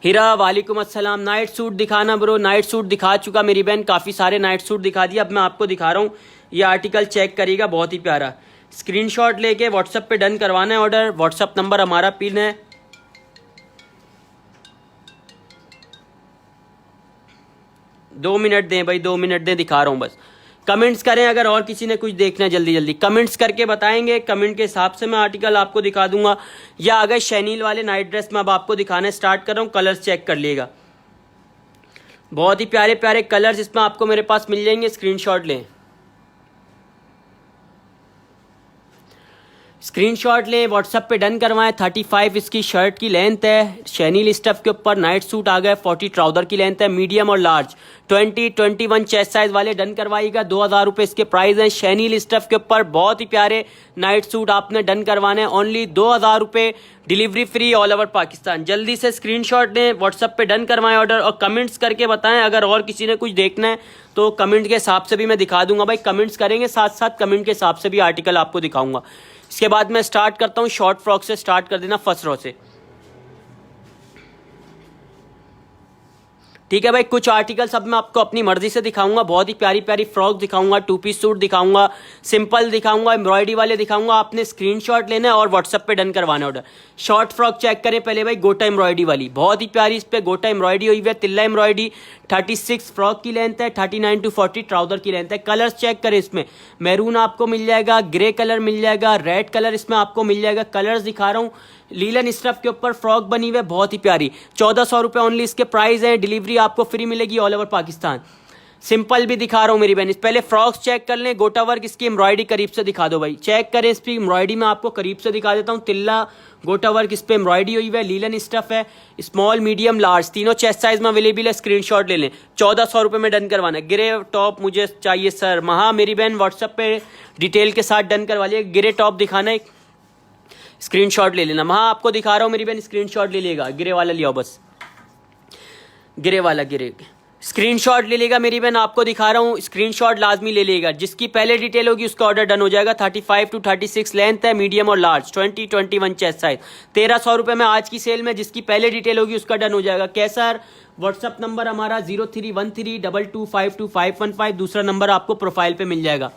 Heera वालेकुम अस्सलाम। नाइट सूट दिखाना ब्रो, नाइट सूट दिखा चुका मेरी बहन, काफ़ी सारे नाइट सूट दिखा दिया। अब मैं आपको दिखा रहा हूँ, ये आर्टिकल चेक करिएगा, बहुत ही प्यारा। स्क्रीनशॉट लेके व्हाट्सएप पे डन करवाना है ऑर्डर। व्हाट्सएप नंबर हमारा पिन है। दो मिनट दें भाई, 2 मिनट दें, दिखा रहा हूँ बस। कमेंट्स करें, अगर और किसी ने कुछ देखना है जल्दी जल्दी कमेंट्स करके बताएंगे। कमेंट के हिसाब से मैं आर्टिकल आपको दिखा दूंगा। या अगर शैनील वाले नाइट ड्रेस में अब आपको दिखाना स्टार्ट कर रहा हूँ। कलर्स चेक कर लिएगा, बहुत ही प्यारे प्यारे कलर्स इसमें आपको मेरे पास मिल जाएंगे। स्क्रीनशॉट लें, स्क्रीनशॉट लें, व्हाट्सएप पे डन करवाएं। 35 इसकी शर्ट की लेंथ है, शैनील स्टफ के ऊपर नाइट सूट आ गया। 40 ट्राउजर की लेंथ है, मीडियम और लार्ज 21 चेस्ट साइज वाले डन करवाइएगा। 2000 रुपये इसके प्राइस हैं। शैनील स्टफ के ऊपर बहुत ही प्यारे नाइट सूट आपने डन करवाने हैं। ओनली 2000 रुपये, delivery free all over Pakistan. जल्दी से स्क्रीनशॉट लें, व्हाट्सएप पे डन करवाएं ऑर्डर और कमेंट्स करके बताएं। अगर और किसी ने कुछ देखना है तो कमेंट के हिसाब से भी मैं दिखा दूंगा भाई। कमेंट्स करेंगे, साथ साथ कमेंट के हिसाब से भी आर्टिकल आपको दिखाऊंगा। इसके बाद मैं स्टार्ट करता हूँ, शॉर्ट फ्रॉक से स्टार्ट कर देना, फर्स्ट रो से। ठीक है भाई, कुछ आर्टिकल सब मैं आपको अपनी मर्जी से दिखाऊंगा, बहुत ही प्यारी प्यारी फ्रॉक दिखाऊंगा, 2 पीस सूट दिखाऊंगा, सिंपल दिखाऊंगा, एम्ब्रॉयडरी वाले दिखाऊंगा। आपने स्क्रीनशॉट लेना है और व्हाट्सएप पे डन करवाना ऑर्डर। शॉर्ट फ्रॉक चेक करें पहले भाई, गोटा एम्ब्रॉयडरी वाली, बहुत ही प्यारी, इस पे गोटा एम्ब्रॉयडरी हुई है, तिल्ला एम्ब्रॉयडरी। 36 फ्रॉक की लेंथ है, 39 to 40 ट्राउजर की लेंथ है। कलर्स चेक करें, इसमें मैरून आपको मिल जाएगा, ग्रे कलर मिल जाएगा, रेड कलर इसमें आपको मिल जाएगा। कलर्स दिखा रहा हूँ, लीलन स्टफ के ऊपर फ्रॉक बनी हुई है, बहुत ही प्यारी। 1400 रुपये ओनली इसके प्राइस है। डिलीवरी आपको फ्री मिलेगी ऑल ओवर पाकिस्तान। सिंपल भी दिखा रहा हूँ मेरी बहन, पहले फ्रॉक्स चेक कर लें। गोटा वर्क इसकी एम्ब्रॉयडरी करीब से दिखा दो भाई, चेक करें इसकी एम्ब्रॉयडरी में आपको करीब से दिखा देता हूँ। तिल्ला गोटा वर्क इस पे एम्ब्रॉयडरी हुई है, लीलन स्टफ है, स्मॉल मीडियम लार्ज तीनों चेस्ट साइज में अवेलेबल है। स्क्रीनशॉट ले लें, 1400 रुपये में डन करवाना है। ग्रे टॉप मुझे चाहिए सर, महा मेरी बहन व्हाट्सएप पे डिटेल के साथ डन करवा लिया। ग्रे टॉप दिखाना है, स्क्रीनशॉट ले लेना। वहाँ आपको दिखा रहा हूँ मेरी बहन, स्क्रीनशॉट ले लेगा, ग्रे वाला लिया बस, ग्रे वाला ग्रे स्क्रीनशॉट ले लेगा मेरी बहन, आपको दिखा रहा हूँ, स्क्रीनशॉट लाजमी ले लेगा। जिसकी पहले डिटेल होगी उसका ऑर्डर डन हो जाएगा। 35 to 36 लेंथ है, मीडियम और लार्ज, 20-21 चेस्ट साइज। 1300 रुपये में आज की सेल में, जिसकी पहले डिटेल होगी उसका डन हो जाएगा। कैसा व्हाट्सअप नंबर हमारा 0313225215, दूसरा नंबर आपको प्रोफाइल पे मिल जाएगा।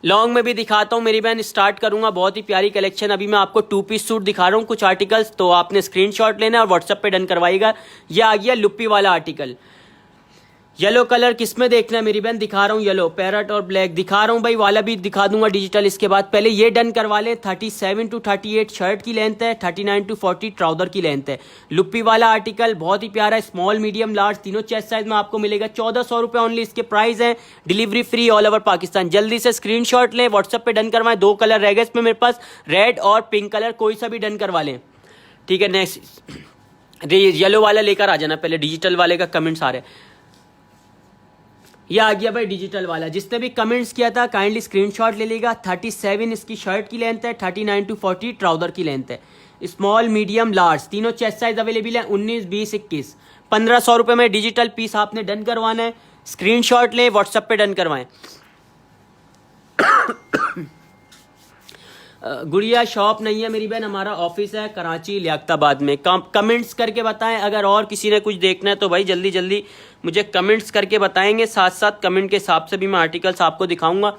लॉन्ग में भी दिखाता हूँ मेरी बहन, स्टार्ट करूंगा, बहुत ही प्यारी कलेक्शन। अभी मैं आपको 2 पीस सूट दिखा रहा हूँ कुछ आर्टिकल्स, तो आपने स्क्रीनशॉट लेना है और व्हाट्सएप पे डन करवाइएगा। यह आ गया लुप्पी वाला आर्टिकल, येलो कलर किसमें देखना है मेरी बहन, दिखा रहा हूँ येलो, पैरट और ब्लैक दिखा रहा हूँ भाई, वाला भी दिखा दूंगा डिजिटल इसके बाद। पहले ये डन करवा लें। 37 to 38 शर्ट की लेंथ है, 39 to 40 ट्राउजर की लेंथ है। लुप्पी वाला आर्टिकल बहुत ही प्यारा है, स्मॉल मीडियम लार्ज तीनों चेस्ट साइज में आपको मिलेगा। 1400 रुपये ओनली इसके प्राइस है। Delivery free all over Pakistan. जल्दी से स्क्रीनशॉट लें, व्हाट्सएप पे डन करवाएं। 2 कलर रह गए इसमें मेरे पास, रेड और पिंक कलर, कोई सा भी डन करवा लें। ठीक है, नेक्स्ट येलो वाला लेकर आ जाना, पहले डिजिटल वाले का कमेंट्स आ रहे हैं। यह आ गया भाई डिजिटल वाला, जिसने भी कमेंट्स किया था काइंडली स्क्रीनशॉट ले लेगा। 37 इसकी शर्ट की लेंथ है, 39 to 40 ट्राउजर की लेंथ है। स्मॉल मीडियम लार्ज तीनों चेस्ट साइज अवेलेबल है। 19, 20, 21, 1500 रुपये में डिजिटल पीस आपने डन करवाना है। स्क्रीनशॉट ले, व्हाट्सएप पे डन करवाएं। गुड़िया शॉप नहीं है मेरी बहन, हमारा ऑफिस है कराची लियाकताबाद में। कमेंट्स करके बताएं, अगर और किसी ने कुछ देखना है तो भाई जल्दी जल्दी मुझे कमेंट्स करके बताएंगे, साथ साथ कमेंट के हिसाब से भी मैं आर्टिकल्स आपको दिखाऊंगा।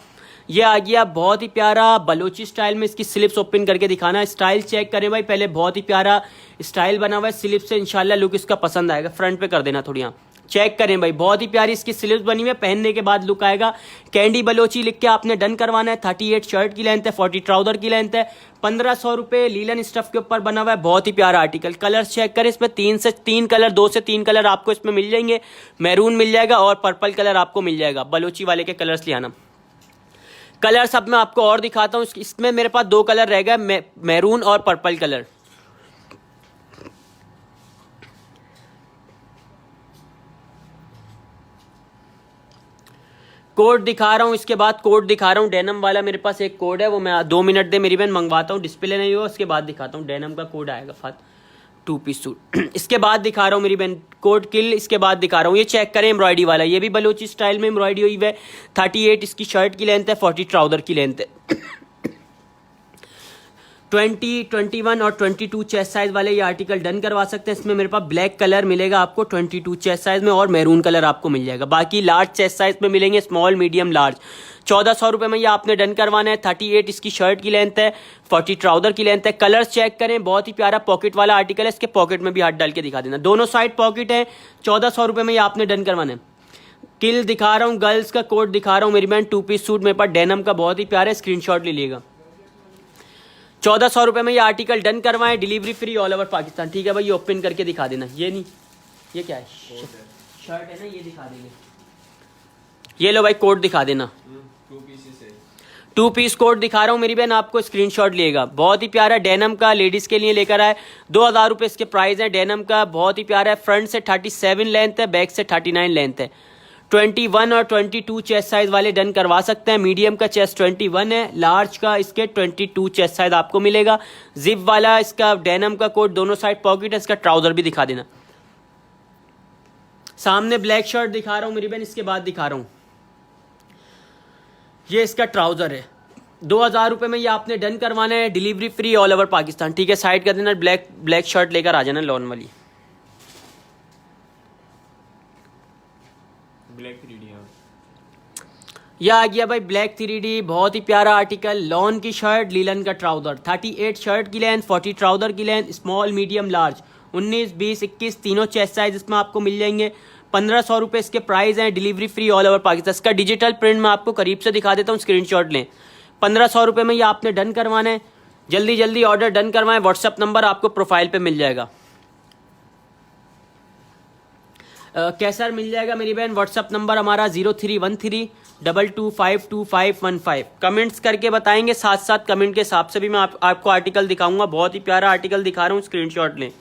ये आ गया बहुत ही प्यारा बलोची स्टाइल में, इसकी स्लिप्स ओपन करके दिखाना है। स्टाइल चेक करें भाई पहले, बहुत ही प्यारा स्टाइल बना हुआ है स्लिप से, इंशाल्लाह लुक इसका पसंद आएगा। फ्रंट पे कर देना थोड़ी, यहाँ चेक करें भाई, बहुत ही प्यारी इसकी स्लीव्स बनी हुई है, पहनने के बाद लुक आएगा। कैंडी बलोची लिख के आपने डन करवाना है। 38 शर्ट की लेंथ है, 40 ट्राउजर की लेंथ है। 1500 रुपये, लीलन स्टफ के ऊपर बना हुआ है, बहुत ही प्यारा आर्टिकल। कलर्स चेक करें, इसमें 2 से 3 कलर आपको इसमें मिल जाएंगे। मैरून मिल जाएगा और पर्पल कलर आपको मिल जाएगा। बलोची वाले के कलर्स ले आना। कलर्स अब मैं आपको और दिखाता हूँ, इसमें मेरे पास 2 कलर रह गए, मैरून और पर्पल कलर। कोड दिखा रहा हूँ, इसके बाद कोड दिखा रहा हूँ। डेनम वाला मेरे पास एक कोड है, वो मैं 2 मिनट दे मेरी बहन मंगवाता हूँ, डिस्प्ले नहीं हुआ, उसके बाद दिखाता हूँ। डेनम का कोड आएगा फात 2 पीस सूट। इसके बाद दिखा रहा हूँ मेरी बहन कोड किल, इसके बाद दिखा रहा हूँ। ये चेक करें एम्ब्रॉयडरी वाला, ये भी बलोची स्टाइल में एम्ब्रॉयडरी हुई है। 38 इसकी शर्ट की लेंथ है, 40 ट्राउजर की लेंथ है। 20, 21 और 22 चेस्ट साइज वाले ये आर्टिकल डन करवा सकते हैं। इसमें मेरे पास ब्लैक कलर मिलेगा आपको 22 चेस्ट साइज में, और मैरून कलर आपको मिल जाएगा। बाकी लार्ज चेस्ट साइज में मिलेंगे, स्मॉल मीडियम लार्ज। 1400 रुपये में ये आपने डन करवाना है। 38 इसकी शर्ट की लेंथ है, 40 ट्राउजर की लेंथ है। कलर्स चेक करें, बहुत ही प्यारा पॉकेट वाला आर्टिकल है। इसके पॉकेट में भी हाथ डाल के दिखा देना, दोनों साइड पॉकेट है। 1400 रुपये में ये आपने डन करवाना है। किल दिखा रहा हूँ, गर्ल्स का कोड दिखा रहा हूँ मेरी बहन। 2 पीस सूट मेरे पास डेनम का बहुत ही प्यारा है, स्क्रीनशॉट ले लीजिएगा। 1400 रुपये में ये आर्टिकल डन करवाएं, delivery free all over Pakistan. ठीक है भाई, ये ओपन करके दिखा देना। ये नहीं, ये क्या है, शर्ट है ना, ये दिखा देंगे। ये लो भाई कोड दिखा देना, 2 पीस कोड दिखा रहा हूँ मेरी बहन, आपको स्क्रीनशॉट लिएगा। बहुत ही प्यारा डेनम का, लेडीज के लिए लेकर आए। 2000 रुपये इसके प्राइस है। डेनम का बहुत ही प्यारा है, फ्रंट से 37 लेंथ है, बैक से 39 लेंथ है। 21 और 22 चेस्ट साइज वाले डन करवा सकते हैं। मीडियम का चेस्ट 21 है, लार्ज का इसके 22 चेस्ट साइज आपको मिलेगा। जिप वाला इसका डेनम का कोट, दोनों साइड पॉकेट है। इसका ट्राउजर भी दिखा देना। सामने ब्लैक शर्ट दिखा रहा हूँ मेरी बहन, इसके बाद दिखा रहा हूँ ये इसका ट्राउजर है। 2000 रुपये में ये आपने डन करवाना है, delivery free all over Pakistan. ठीक है, साइड कर देना। ब्लैक शर्ट लेकर आ जाना, लॉन वाली। Black 3D। यह आ गया भाई ब्लैक 3D, बहुत ही प्यारा आर्टिकल। लॉन की शर्ट, लीलन का ट्राउजर, 38 शर्ट की लेंथ, 40 ट्राउजर की लेंथ, स्मॉल मीडियम लार्ज, 19, 20, 21 तीनों चेस्ट साइज इसमें आपको मिल जाएंगे। 1500 रुपये इसके प्राइस हैं, delivery free all over Pakistan. इसका डिजिटल प्रिंट मैं आपको करीब से दिखा देता हूँ, स्क्रीनशॉट लें। 1500 रुपये में ये आपने डन करवाना है, जल्दी जल्दी ऑर्डर डन करवाएं। व्हाट्सअप नंबर आपको प्रोफाइल पे मिल जाएगा। कैसा मिल जाएगा मेरी बहन? व्हाट्सअप नंबर हमारा 031322525515। कमेंट्स करके बताएंगे, साथ साथ कमेंट के हिसाब से भी मैं आपको आर्टिकल दिखाऊंगा। बहुत ही प्यारा आर्टिकल दिखा रहा हूँ, स्क्रीनशॉट लें,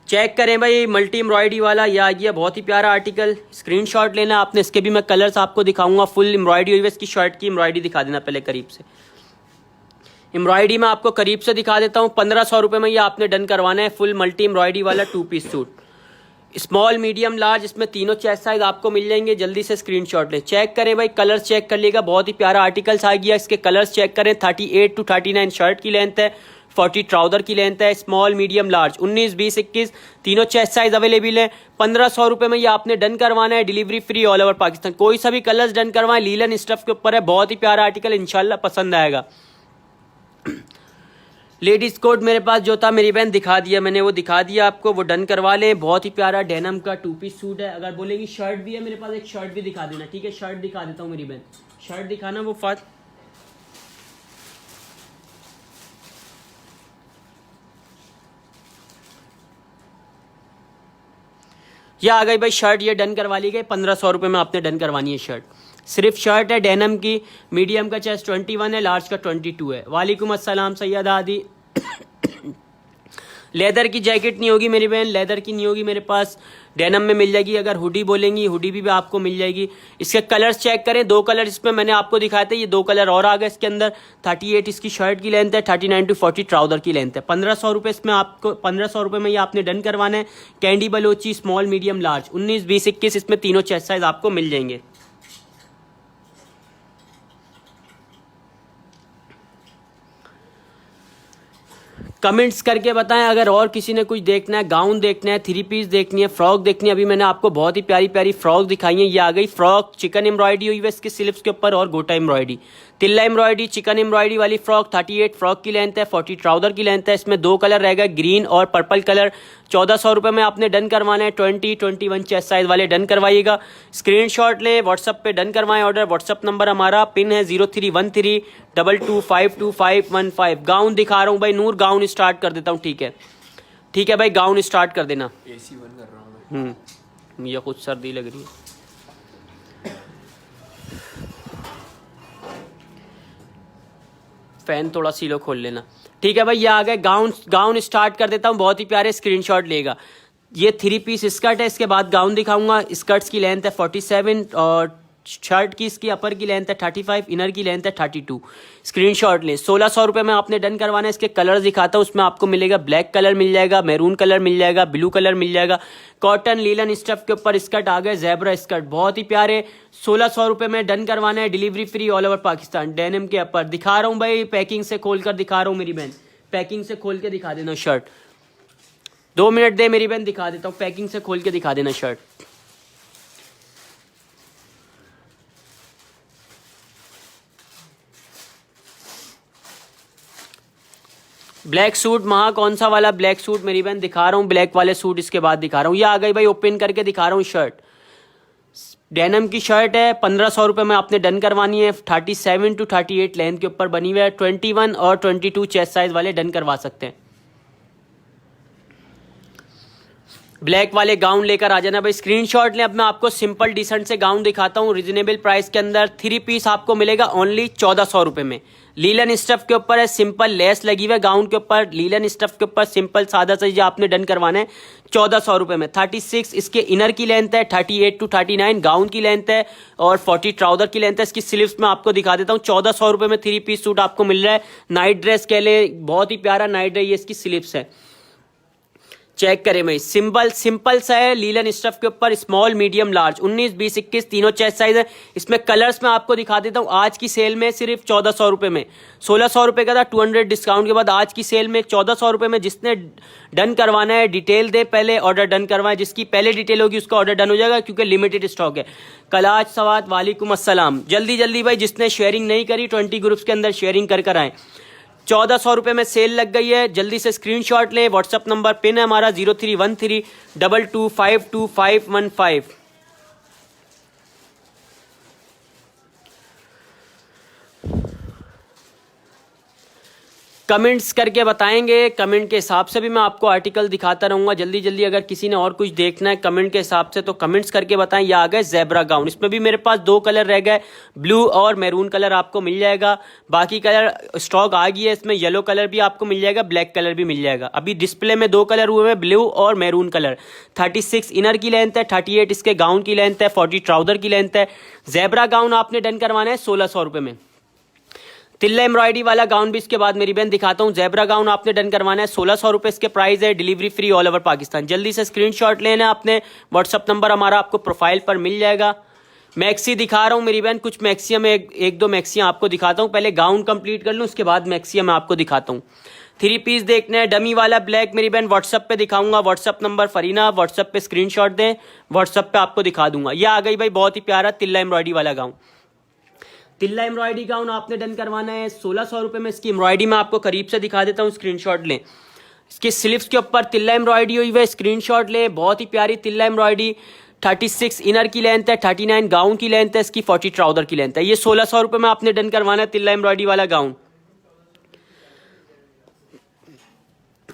चेक करें भाई। मल्टी एम्ब्रॉयडरी वाला ये आ गया, बहुत ही प्यारा आर्टिकल, स्क्रीनशॉट लेना आपने। इसके भी मैं कलर्स आपको दिखाऊंगा। फुल एम्ब्रॉयडरी हुई है, इसकी शर्ट की एम्ब्रॉयडरी दिखा देना पहले करीब से। एम्ब्रॉयडरी मैं आपको करीब से दिखा देता हूँ। 1500 रुपये में ये आपने डन करवाना है, फुल मल्टी एम्ब्रॉयडरी वाला 2 piece suit, small medium large, इसमें तीनों चेस्ट साइज आपको मिल जाएंगे। जल्दी से स्क्रीनशॉट लें, चेक करें भाई, कलर्स चेक कर लीजिएगा। बहुत ही प्यारा आर्टिकल्स आ गया, इसके कलर्स चेक करें। 38 to 39 शर्ट की लेंथ है, 40 ट्राउजर की लेंथ है, स्मॉल मीडियम लार्ज, 19, 20, 21 तीनों चेस्ट साइज अवेलेबल है। 1500 रुपये में ये आपने डन करवाना है, delivery free all over Pakistan. कोई सा भी कलर्स डन करवाएं, लीलन स्टफ के ऊपर है, बहुत ही प्यारा आर्टिकल, इंशाल्लाह पसंद आएगा। लेडीज कोट मेरे पास जो था मेरी बहन दिखा दिया मैंने, वो दिखा दिया आपको, वो डन करवा लें। बहुत ही प्यारा डेनम का 2 पीस सूट है। अगर बोलेंगी शर्ट भी है मेरे पास, एक शर्ट भी दिखा देना, ठीक है? शर्ट दिखा देता हूँ मेरी बहन, शर्ट दिखाना वो फात। यह आ गई भाई शर्ट, ये डन करवा ली गई। 1500 रुपये में आपने डन करवानी है शर्ट। सिर्फ शर्ट है डेनम की, मीडियम का चेस्ट 21 है, लार्ज का 22 है। वालेकुम अस्सलाम सैयद आदि। लेदर की जैकेट नहीं होगी मेरी बहन, लेदर की नहीं होगी मेरे पास, डेनम में मिल जाएगी। अगर हुडी बोलेंगी, हुडी भी आपको मिल जाएगी। इसके कलर्स चेक करें, 2 कलर इसमें मैंने आपको दिखाए थे, ये 2 कलर और आ गए इसके अंदर। 38 इसकी शर्ट की लेंथ है, 39 to 40 ट्राउजर की लेंथ है। 1500 रुपये इसमें आपको, 1500 रुपये में ये आपने डन करवाना है। Candy Balochi, small medium large, 19, 20, 21 इसमें तीनों चेस्ट साइज आपको मिल जाएंगे। कमेंट्स करके बताएं अगर और किसी ने कुछ देखना है, गाउन देखना है, 3 पीस देखनी है, फ्रॉक देखनी है। अभी मैंने आपको बहुत ही प्यारी प्यारी फ्रॉक दिखाई है। ये आ गई फ्रॉक, चिकन एम्ब्रॉयडरी हुई है इसके स्लीव्स के ऊपर और गोटा एम्ब्रॉयडरी, तिल्ला एम्ब्रॉयडरी, चिकन एम्ब्रॉयडरी वाली फ्रॉक। 38 फ्रॉक की लेंथ है, 40 ट्राउजर की लेंथ है। इसमें 2 कलर रहेगा, ग्रीन और पर्पल कलर। 1400 रुपये में आपने डन करवाना है। 20, 21 चेस्ट साइज वाले डन करवाइएगा। स्क्रीनशॉट लें, व्हाट्सअप पे डन करवाएं ऑर्डर। व्हाट्सअप नंबर हमारा पिन है 031322525515। गाउन दिखा रहा हूँ भाई नूर, गाउन स्टार्ट कर देता हूँ, ठीक है? ठीक है भाई, गाउन स्टार्ट कर देना। AC बंद कर रहा हूँ मैं। मुझे खुद सर्दी लग रही है। फैन थोड़ा सीलो खोल लेना, ठीक है भाई? ये आ गए गाउन स्टार्ट कर देता हूँ। बहुत ही प्यारे, स्क्रीनशॉट लेगा। ये 3 पीस स्कर्ट है, इसके बाद गाउन दिखाऊंगा। स्कर्ट्स की लेंथ है 47 और शर्ट की इसकी अपर की लेंथ है 35, इनर की लेंथ है 32। स्क्रीनशॉट लें। 1600 रुपये में आपने डन करवाना है। इसके कलर दिखाता हूँ, उसमें आपको मिलेगा ब्लैक कलर मिल जाएगा, मैरून कलर मिल जाएगा, ब्लू कलर मिल जाएगा। कॉटन लीलन स्टफ के ऊपर स्कर्ट आ गए, ज़ेब्रा स्कर्ट, बहुत ही प्यारे। 1600 रुपये में डन करवाना है, delivery free all over Pakistan. Denim के ऊपर दिखा रहा हूँ भाई, पैकिंग से खोल कर दिखा रहा हूँ मेरी बहन, पैकिंग से खोल के दिखा देना शर्ट। 2 मिनट दे मेरी बहन, दिखा देता हूँ, पैकिंग से खोल के दिखा देना शर्ट। ब्लैक सूट, वहाँ कौन सा वाला ब्लैक सूट मेरी बहन? दिखा रहा हूँ ब्लैक वाले सूट, इसके बाद दिखा रहा हूँ। ये आ गई भाई, ओपन करके दिखा रहा हूँ शर्ट। डेनम की शर्ट है, 1500 रुपये में आपने डन करवानी है। 37 to 38 लेंथ के ऊपर बनी हुई है। 21 और 22 चेस्ट साइज वाले डन करवा सकते हैं। ब्लैक वाले गाउन लेकर आ जाना भाई, स्क्रीनशॉट लें। अब मैं आपको सिंपल डिसेंट से गाउन दिखाता हूँ, रिजनेबल प्राइस के अंदर। 3 पीस आपको मिलेगा ओनली 1400 रुपये में। लीलन स्टफ के ऊपर है, सिंपल लेस लगी हुई है गाउन के ऊपर। लीलन स्टफ के ऊपर सिंपल सादा सा जो आपने डन करवाना है 1400 रुपये में। 36 इसके इनर की लेंथ है, 38 to 39 गाउन की लेंथ है और 40 ट्राउजर की लेंथ है। इसकी स्लीव्स में आपको दिखा देता हूँ। 1400 रुपये में 3 पीस सूट आपको मिल रहा है। नाइट ड्रेस कह ले, बहुत ही प्यारा नाइट ड्रेस, ये इसकी स्लीव्स है। चेक करें भाई, सिंपल सा है, लीलन स्टफ के ऊपर, स्मॉल मीडियम लार्ज, 19 20 21 तीनों चेस्ट साइज है। इसमें कलर्स मैं आपको दिखा देता हूँ। आज की सेल में सिर्फ 1400 रुपए में, 1600 रुपए का था, 200 डिस्काउंट के बाद आज की सेल में 1400 रुपए में। जिसने डन करवाना है डिटेल दे, पहले ऑर्डर डन करवाएं, जिसकी पहले डिटेल होगी उसका ऑर्डर डन हो जाएगा, क्योंकि लिमिटेड स्टॉक है। कलाज सवात वालेकुम अस्सलाम, जल्दी जल्दी भाई, जिसने शेयरिंग नहीं करी 20 ग्रुप्स के अंदर शेयरिंग कर आए। 1400 रुपए में सेल लग गई है, जल्दी से स्क्रीनशॉट लें। व्हाट्सअप नंबर पिन है हमारा 031322522515। कमेंट्स करके बताएंगे, कमेंट के हिसाब से भी मैं आपको आर्टिकल दिखाता रहूंगा। जल्दी जल्दी अगर किसी ने और कुछ देखना है कमेंट के हिसाब से तो कमेंट्स करके बताएं। ये आ गए ज़ेब्रा गाउन, इसमें भी मेरे पास 2 कलर रह गए, ब्लू और मैरून कलर आपको मिल जाएगा। बाकी कलर स्टॉक आ गई है, इसमें येलो कलर भी आपको मिल जाएगा, ब्लैक कलर भी मिल जाएगा। अभी डिस्प्ले में 2 कलर हुए हैं, ब्लू और मैरून कलर। 36 इनर की लेंथ है, 38 इसके गाउन की लेंथ है, 40 ट्राउजर की लेंथ है। ज़ेब्रा गाउन आपने डन करवाना है 1600 रुपये में। तिल्ला एम्ब्रॉयडरी वाला गाउन भी इसके बाद मेरी बहन दिखाता हूँ। ज़ेब्रा गाउन आपने डन करवाना है 1600 रुपये इसके प्राइस है, delivery free all over Pakistan. जल्दी से स्क्रीनशॉट लेना है अपने, व्हाट्सअप नंबर हमारा आपको प्रोफाइल पर मिल जाएगा। मैक्सी दिखा रहा हूँ मेरी बहन, कुछ मैक्सियाँ में एक दो मैक्सियाँ आपको दिखाता हूँ। पहले गाउन कंप्लीट कर लूँ, उसके बाद मैक्सियाँ मैं आपको दिखाता हूँ। 3 पीस देखना है, डमी वाला ब्लैक मेरी बहन व्हाट्सअप पे दिखाऊंगा। व्हाट्सअप नंबर फरीना, व्हाट्सअप पे स्क्रीनशॉट दें, व्हाट्सअप पे आपको दिखा दूंगा। ये आ गई भाई बहुत ही प्यारा तिल्ला एम्ब्रॉयडरी वाला गाउन। तिल्ला एम्ब्रॉयडरी गाउन आपने डन करवाना है 1600 रुपये में। इसकी एम्ब्रॉयडरी मैं आपको करीब से दिखा देता हूँ, स्क्रीनशॉट लें। इसके स्लीव्स के ऊपर तिल्ला एम्ब्रॉयडरी हुई है, स्क्रीनशॉट लें। बहुत ही प्यारी तिल्ला एम्ब्रॉयडरी, 36 इनर की लेंथ है, 39 गाउन की लेंथ है, इसकी 40 ट्राउजर की लेंथ है। ये 1600 रुपये में आपने डन करवाना है तिल्ला एम्ब्रॉयडरी वाला गाउन।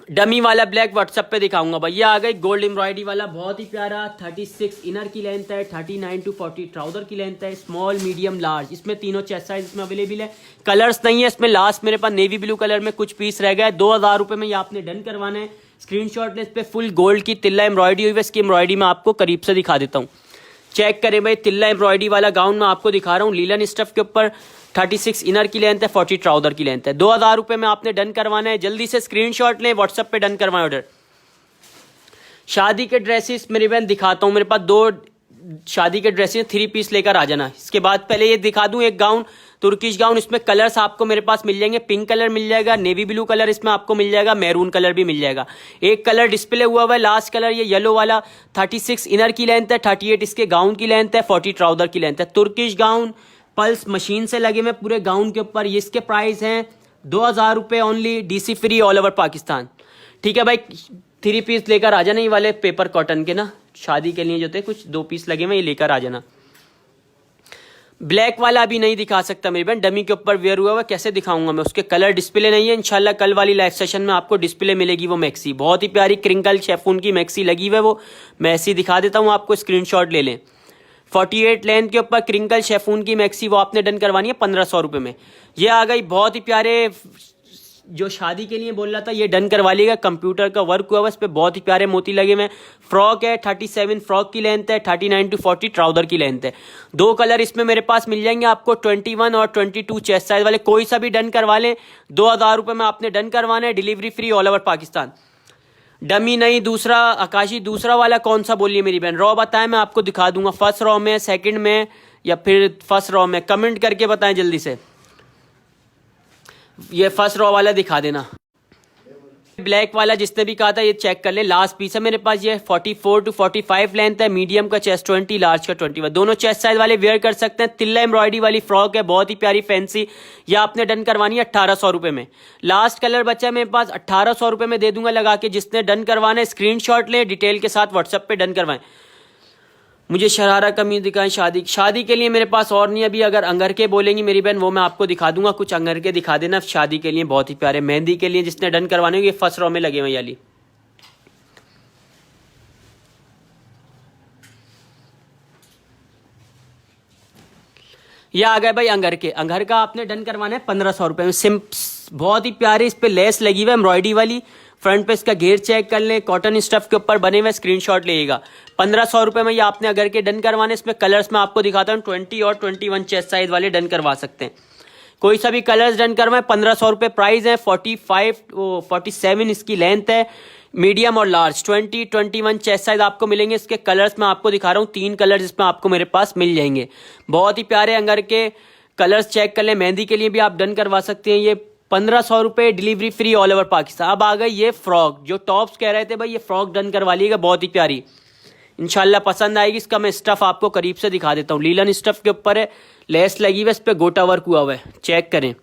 डमी वाला ब्लैक व्हाट्सएप पे दिखाऊंगा भाई। ये आ गई गोल्ड एम्ब्रॉयडरी वाला, बहुत ही प्यारा, 36 इनर की लेंथ है, 39 to 40 ट्राउजर की लेंथ है, स्मॉल मीडियम लार्ज। इसमें तीनों चेस्ट साइज इसमें अवेलेबल है। कलर्स नहीं है इसमें, लास्ट मेरे पास नेवी ब्लू कलर में कुछ पीस रह गए। 2000 रुपये में ये आपने डन करवाना है। स्क्रीनशॉट ले, इस पर फुल गोल्ड की तिल्ला एम्ब्रॉयडरी हुई है। इसकी एम्ब्रॉयडरी मैं आपको करीब से दिखा देता हूँ। चेक करें भाई, तिल्ला एम्ब्रॉयडरी वाला गाउन मैं आपको दिखा रहा हूँ, लीलन स्टफ के ऊपर, 36 इनर की लेंथ है, 40 ट्राउजर की लेंथ है। 2000 रुपये में आपने डन करवाना है। जल्दी से स्क्रीनशॉट लें, व्हाट्सएप पे डन करवाएं ऑर्डर। शादी के ड्रेसेस मेरी बहन दिखाता हूँ, मेरे पास 2 शादी के ड्रेसेस 3 पीस लेकर आ जाना। इसके बाद पहले ये दिखा दूं एक गाउन, तुर्किश गाउन। इसमें कलर्स आपको मेरे पास मिल जाएंगे, पिंक कलर मिल जाएगा, नेवी ब्लू कलर इसमें आपको मिल जाएगा, मैरून कलर भी मिल जाएगा। एक कलर डिस्प्ले हुआ है, लास्ट कलर ये येलो वाला, 36 इनर की लेंथ है, 38 इसके गाउन की लेंथ है, 40 ट्राउजर की लेंथ है। तुर्किश गाउन पल्स मशीन से लगे हुए पूरे गाउन के ऊपर। ये इसके प्राइस हैं 2000 रुपये only, DC free all over Pakistan. ठीक है भाई, 3 पीस लेकर आ जाना, ये वाले पेपर कॉटन के ना, शादी के लिए जो थे कुछ 2 पीस लगे हुए, ये लेकर आ जाना। ब्लैक वाला अभी नहीं दिखा सकता मेरी बहन, डमी के ऊपर वेयर हुआ हुआ, कैसे दिखाऊंगा मैं, उसके कलर डिस्प्ले नहीं है। इंशाल्लाह कल वाली लाइव सेशन में आपको डिस्प्ले मिलेगी। वो मैक्सी बहुत ही प्यारी क्रिंकल शेफून की मैक्सी लगी हुई है, वो मैं ऐसी दिखा देता हूँ आपको, स्क्रीनशॉट ले लें। 48 लेंथ के ऊपर क्रिंकल शेफून की मैक्सी, वो आपने डन करवानी है 1500 रुपये में। ये आ गई बहुत ही प्यारे, जो शादी के लिए बोल रहा था ये डन करवा लिएगा। कंप्यूटर का वर्क हुआ है, इस पे बहुत ही प्यारे मोती लगे हुए। फ्रॉक है, 37 फ्रॉक की लेंथ है, 39 to 40 ट्राउजर की लेंथ है। 2 कलर इसमें मेरे पास मिल जाएंगे आपको, 21 और 22 चेस्ट साइज वाले, कोई सा भी डन करवा लें। 2000 रुपये में आपने डन करवाना है, delivery free all over Pakistan. Dummy नहीं, दूसरा आकाशी, दूसरा वाला कौन सा बोलिए मेरी बहन, रॉ बताएं, मैं आपको दिखा दूंगा। फर्स्ट रॉ में, सेकंड में, या फिर फर्स्ट रॉ में, कमेंट करके बताएं जल्दी से। ये फर्स्ट रॉ वाला दिखा देना। ब्लैक वाला जिसने भी कहा था ये चेक कर ले, लास्ट पीस है मेरे पास। ये 44 to 45 लेंथ है, मीडियम का चेस्ट 20, लार्ज का 21, दोनों चेस्ट साइज वाले वेयर कर सकते हैं। तिल्ला एम्ब्रॉयडरी वाली फ्रॉक है, बहुत ही प्यारी फैंसी, ये आपने डन करवानी है 1800 रुपये में। लास्ट कलर बचा है मेरे पास, 1800 रुपये में दे दूंगा लगा के। जिसने डन करवाना है स्क्रीनशॉट ले, डिटेल के साथ व्हाट्सएप पे डन करवाएं। मुझे शरारा कमीज दिखाएं, शादी के लिए मेरे पास और नहीं। अभी अगर अंगर के बोलेंगी मेरी बहन, वो मैं आपको दिखा दूंगा, कुछ अंगर के दिखा देना शादी के लिए, बहुत ही प्यारे। मेहंदी के लिए जिसने डन करवाने ये फर्स्ट रॉ में लगे हुए वाली। ये आ गए भाई अंगर के, अंगर का आपने डन करवाना है 1500 रुपये में। बहुत ही प्यारी, इस पे लेस लगी हुई है एम्ब्रॉयडरी वाली। फ्रंट पे इसका घेर चेक कर लें, कॉटन स्टफ के ऊपर बने हुए, स्क्रीनशॉट लेगा। 1500 रुपये में ये आपने अगर के डन करवाने। इसमें कलर्स मैं आपको दिखाता हूँ, 20 और 21 चेस्ट साइज वाले डन करवा सकते हैं। कोई सा भी कलर्स डन करवाएं, 1500 रुपये प्राइस है। 47 इसकी लेंथ है, मीडियम और लार्ज 20, 21 चेस्ट साइज आपको मिलेंगे। इसके कलर्स मैं आपको दिखा रहा हूँ, 3 कलर इसमें आपको मेरे पास मिल जाएंगे। बहुत ही प्यारे अंगर के कलर्स चेक कर लें। मेहंदी के लिए भी आप डन करवा सकते हैं। ये 1500 रुपये, delivery free all over Pakistan. अब आ गई ये फ्रॉक, जो टॉप्स कह रहे थे भाई ये फ्रॉक डन करवा लीजिएगा, बहुत ही प्यारी, इंशाल्लाह पसंद आएगी। इसका मैं स्टफ आपको करीब से दिखा देता हूँ। लीलन स्टफ के ऊपर है, लेस लगी हुई है, इस पर गोटा वर्क हुआ हुआ है, चेक करें,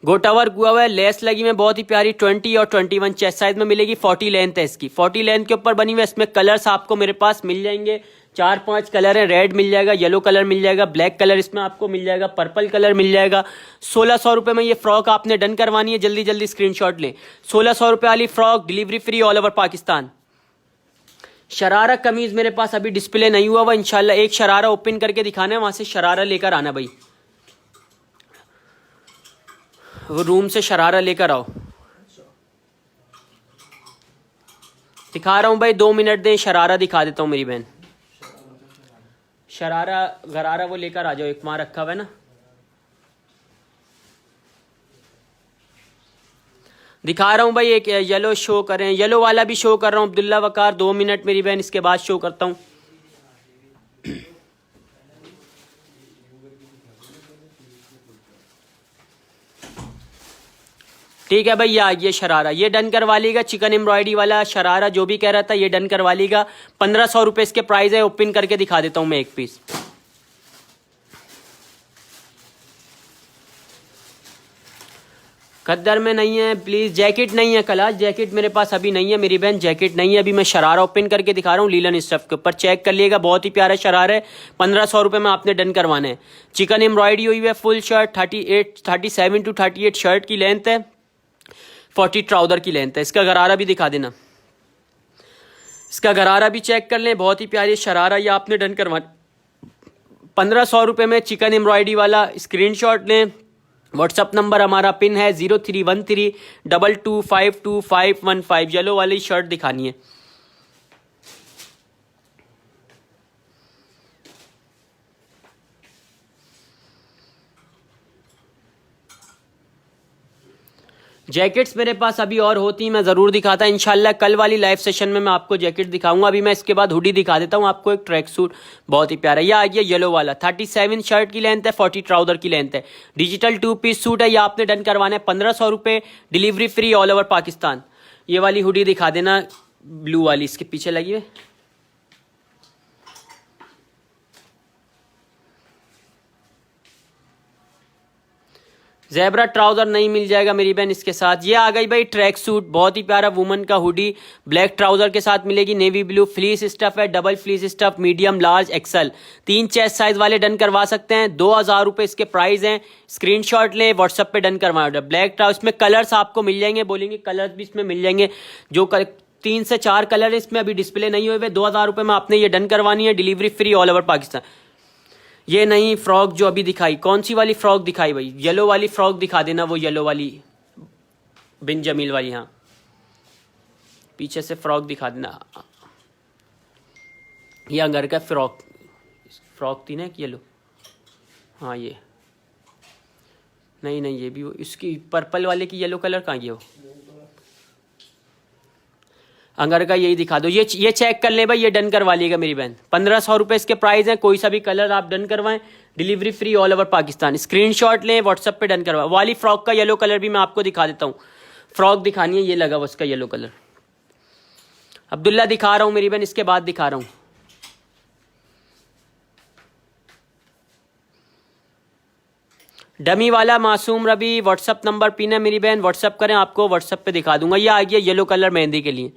गोटा वर्क हुआ हुआ है, लेस लगी हुई है, बहुत ही प्यारी। 20 और 21 चेस्ट साइज में मिलेगी। 40 लेंथ है इसकी, 40 लेंथ के ऊपर बनी हुई है। इसमें कलर्स आपको मेरे पास मिल जाएंगे, 4-5 कलर है। रेड मिल जाएगा, येलो कलर मिल जाएगा, ब्लैक कलर इसमें आपको मिल जाएगा, पर्पल कलर मिल जाएगा। 1600 रुपये में ये फ्रॉक आपने डन करवानी है, जल्दी जल्दी स्क्रीनशॉट लें। 1600 रुपये वाली frock, delivery free all over Pakistan. Sharara कमीज मेरे पास अभी डिस्प्ले नहीं हुआ हुआ, इंशाल्लाह एक शरारा ओपन करके दिखाना है, वहां से शरारा लेकर आना भाई, वो रूम से शरारा लेकर आओ। दिखा रहा हूं भाई, 2 मिनट दें, शरारा दिखा देता हूं मेरी बहन। शरारा गरारा वो लेकर आ जाओ, एक वहां रखा हुआ है ना। दिखा रहा हूं भाई, एक येलो शो करें, येलो वाला भी शो कर रहा हूं अब्दुल्ला वकार। 2 मिनट मेरी बहन, इसके बाद शो करता हूं। ठीक है भाई, ये शरारा ये डन करवा लीगा। चिकन एम्ब्रॉयडरी वाला शरारा जो भी कह रहा था ये डन करवा लीगा। 1500 रुपये इसके प्राइस है। ओपन करके दिखा देता हूं मैं एक पीस। खद्दर में नहीं है प्लीज, जैकेट नहीं है कलाश, जैकेट मेरे पास अभी नहीं है मेरी बहन, जैकेट नहीं है अभी। मैं शरारा ओपन करके दिखा रहा हूँ लीलन स्टफ के ऊपर, चेक कर लिएगा, बहुत ही प्यारा शरारा है। 1500 रुपये में आपने डन करवाना है। चिकन एम्ब्रॉयडरी हुई है, फुल शर्ट 37 to 38 शर्ट की लेंथ है, 40 ट्राउजर की लेंथ है। इसका गरारा भी दिखा देना, इसका गरारा भी चेक कर लें, बहुत ही प्यारी शरारा ये आपने डन करवाना। 1500 रुपये में चिकन एम्ब्रॉयडरी वाला। स्क्रीनशॉट लें, व्हाट्सअप नंबर हमारा पिन है 031322525515। येलो वाली शर्ट दिखानी है। जैकेट्स मेरे पास अभी और होती मैं ज़रूर दिखाता इंशाल्लाह। कल वाली लाइव सेशन में मैं आपको जैकेट दिखाऊंगा। अभी मैं इसके बाद हुडी दिखा देता हूँ आपको, एक ट्रैक सूट बहुत ही प्यारा। ये आ गया येलो वाला, 37 शर्ट की लेंथ है, 40 ट्राउजर की लेंथ है। डिजिटल 2 पीस सूट है, ये आपने डन करवाना है। 1500 रुपये, delivery free all over Pakistan. ये वाली हुडी दिखा देना, ब्लू वाली इसके पीछे लगी है। ज़ेब्रा ट्राउजर नहीं मिल जाएगा मेरी बहन इसके साथ। ये आ गई भाई ट्रैक सूट, बहुत ही प्यारा वुमन का हुडी, ब्लैक ट्राउजर के साथ मिलेगी, नेवी ब्लू, फ्लीस स्टफ है, double fleece stuff, medium, large, XL, 3 chest size वाले डन करवा सकते हैं। 2000 रुपये इसके प्राइस हैं। स्क्रीनशॉट लें, व्हाट्सएप पे डन करवाएं ऑर्डर। ब्लैक ट्राउजर, इसमें कलर्स आपको मिल जाएंगे, बोलेंगे कलर्स भी इसमें मिल जाएंगे। जो 3 से 4 कलर इसमें अभी डिस्प्ले नहीं हुए। 2000 रुपये में आपने ये डन करवानी है, delivery free all over Pakistan. ये नहीं फ्रॉक जो अभी दिखाई, कौन सी वाली फ्रॉक दिखाई भाई? येलो वाली फ्रॉक दिखा देना, वो येलो वाली बिन जमील वाली। हाँ, पीछे से फ्रॉक दिखा देना। ये अंगर का फ्रॉक थी ना एक येलो। हाँ ये नहीं, ये भी वो, इसकी पर्पल वाले की येलो कलर कहाँ गया? वो अंगर का यही दिखा दो। ये चेक कर ले भाई, ये डन करवा लिएगा मेरी बहन। 1500 रुपये इसके प्राइस हैं। कोई सा भी कलर आप डन करवाएं, delivery free all over Pakistan. Screenshot लें, व्हाट्सएप पे डन करवा। वाली फ्रॉक का येलो कलर भी मैं आपको दिखा देता हूँ। फ्रॉक दिखानी है, ये लगा हुआ उसका येलो कलर। अब्दुल्ला दिखा रहा हूँ मेरी बहन, इसके बाद दिखा रहा हूँ। डमी वाला मासूम रबी, व्हाट्सअप नंबर पिन है मेरी बहन, व्हाट्सअप करें, आपको व्हाट्सअप पे दिखा दूंगा। ये आ गया येलो कलर मेहंदी के लिए।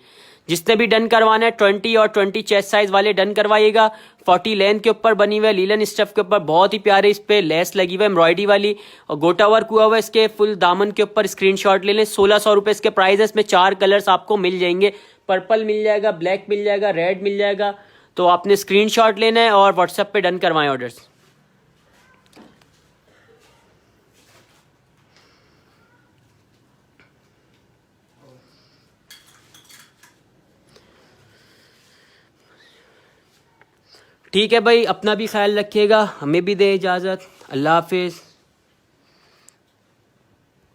जिसने भी डन करवाना है 20 और 20 चेस्ट साइज वाले डन करवाइएगा। 40 लेंथ के ऊपर बनी हुई है, लीलन स्टफ के ऊपर, बहुत ही प्यारे इस पे लेस लगी हुई है एम्ब्रॉयडरी वाली, और गोटा वर्क हुआ हुआ है इसके फुल दामन के ऊपर। स्क्रीनशॉट ले लें। 1600 रुपये इसके प्राइस है। इसमें 4 कलर्स आपको मिल जाएंगे, पर्पल मिल जाएगा, ब्लैक मिल जाएगा, रेड मिल जाएगा। तो आपने स्क्रीनशॉट लेना है और व्हाट्सएप पे डन करवाएं ऑर्डर्स। ठीक है भाई, अपना भी ख्याल रखिएगा, हमें भी दे इजाज़त। अल्लाह हाफिज़।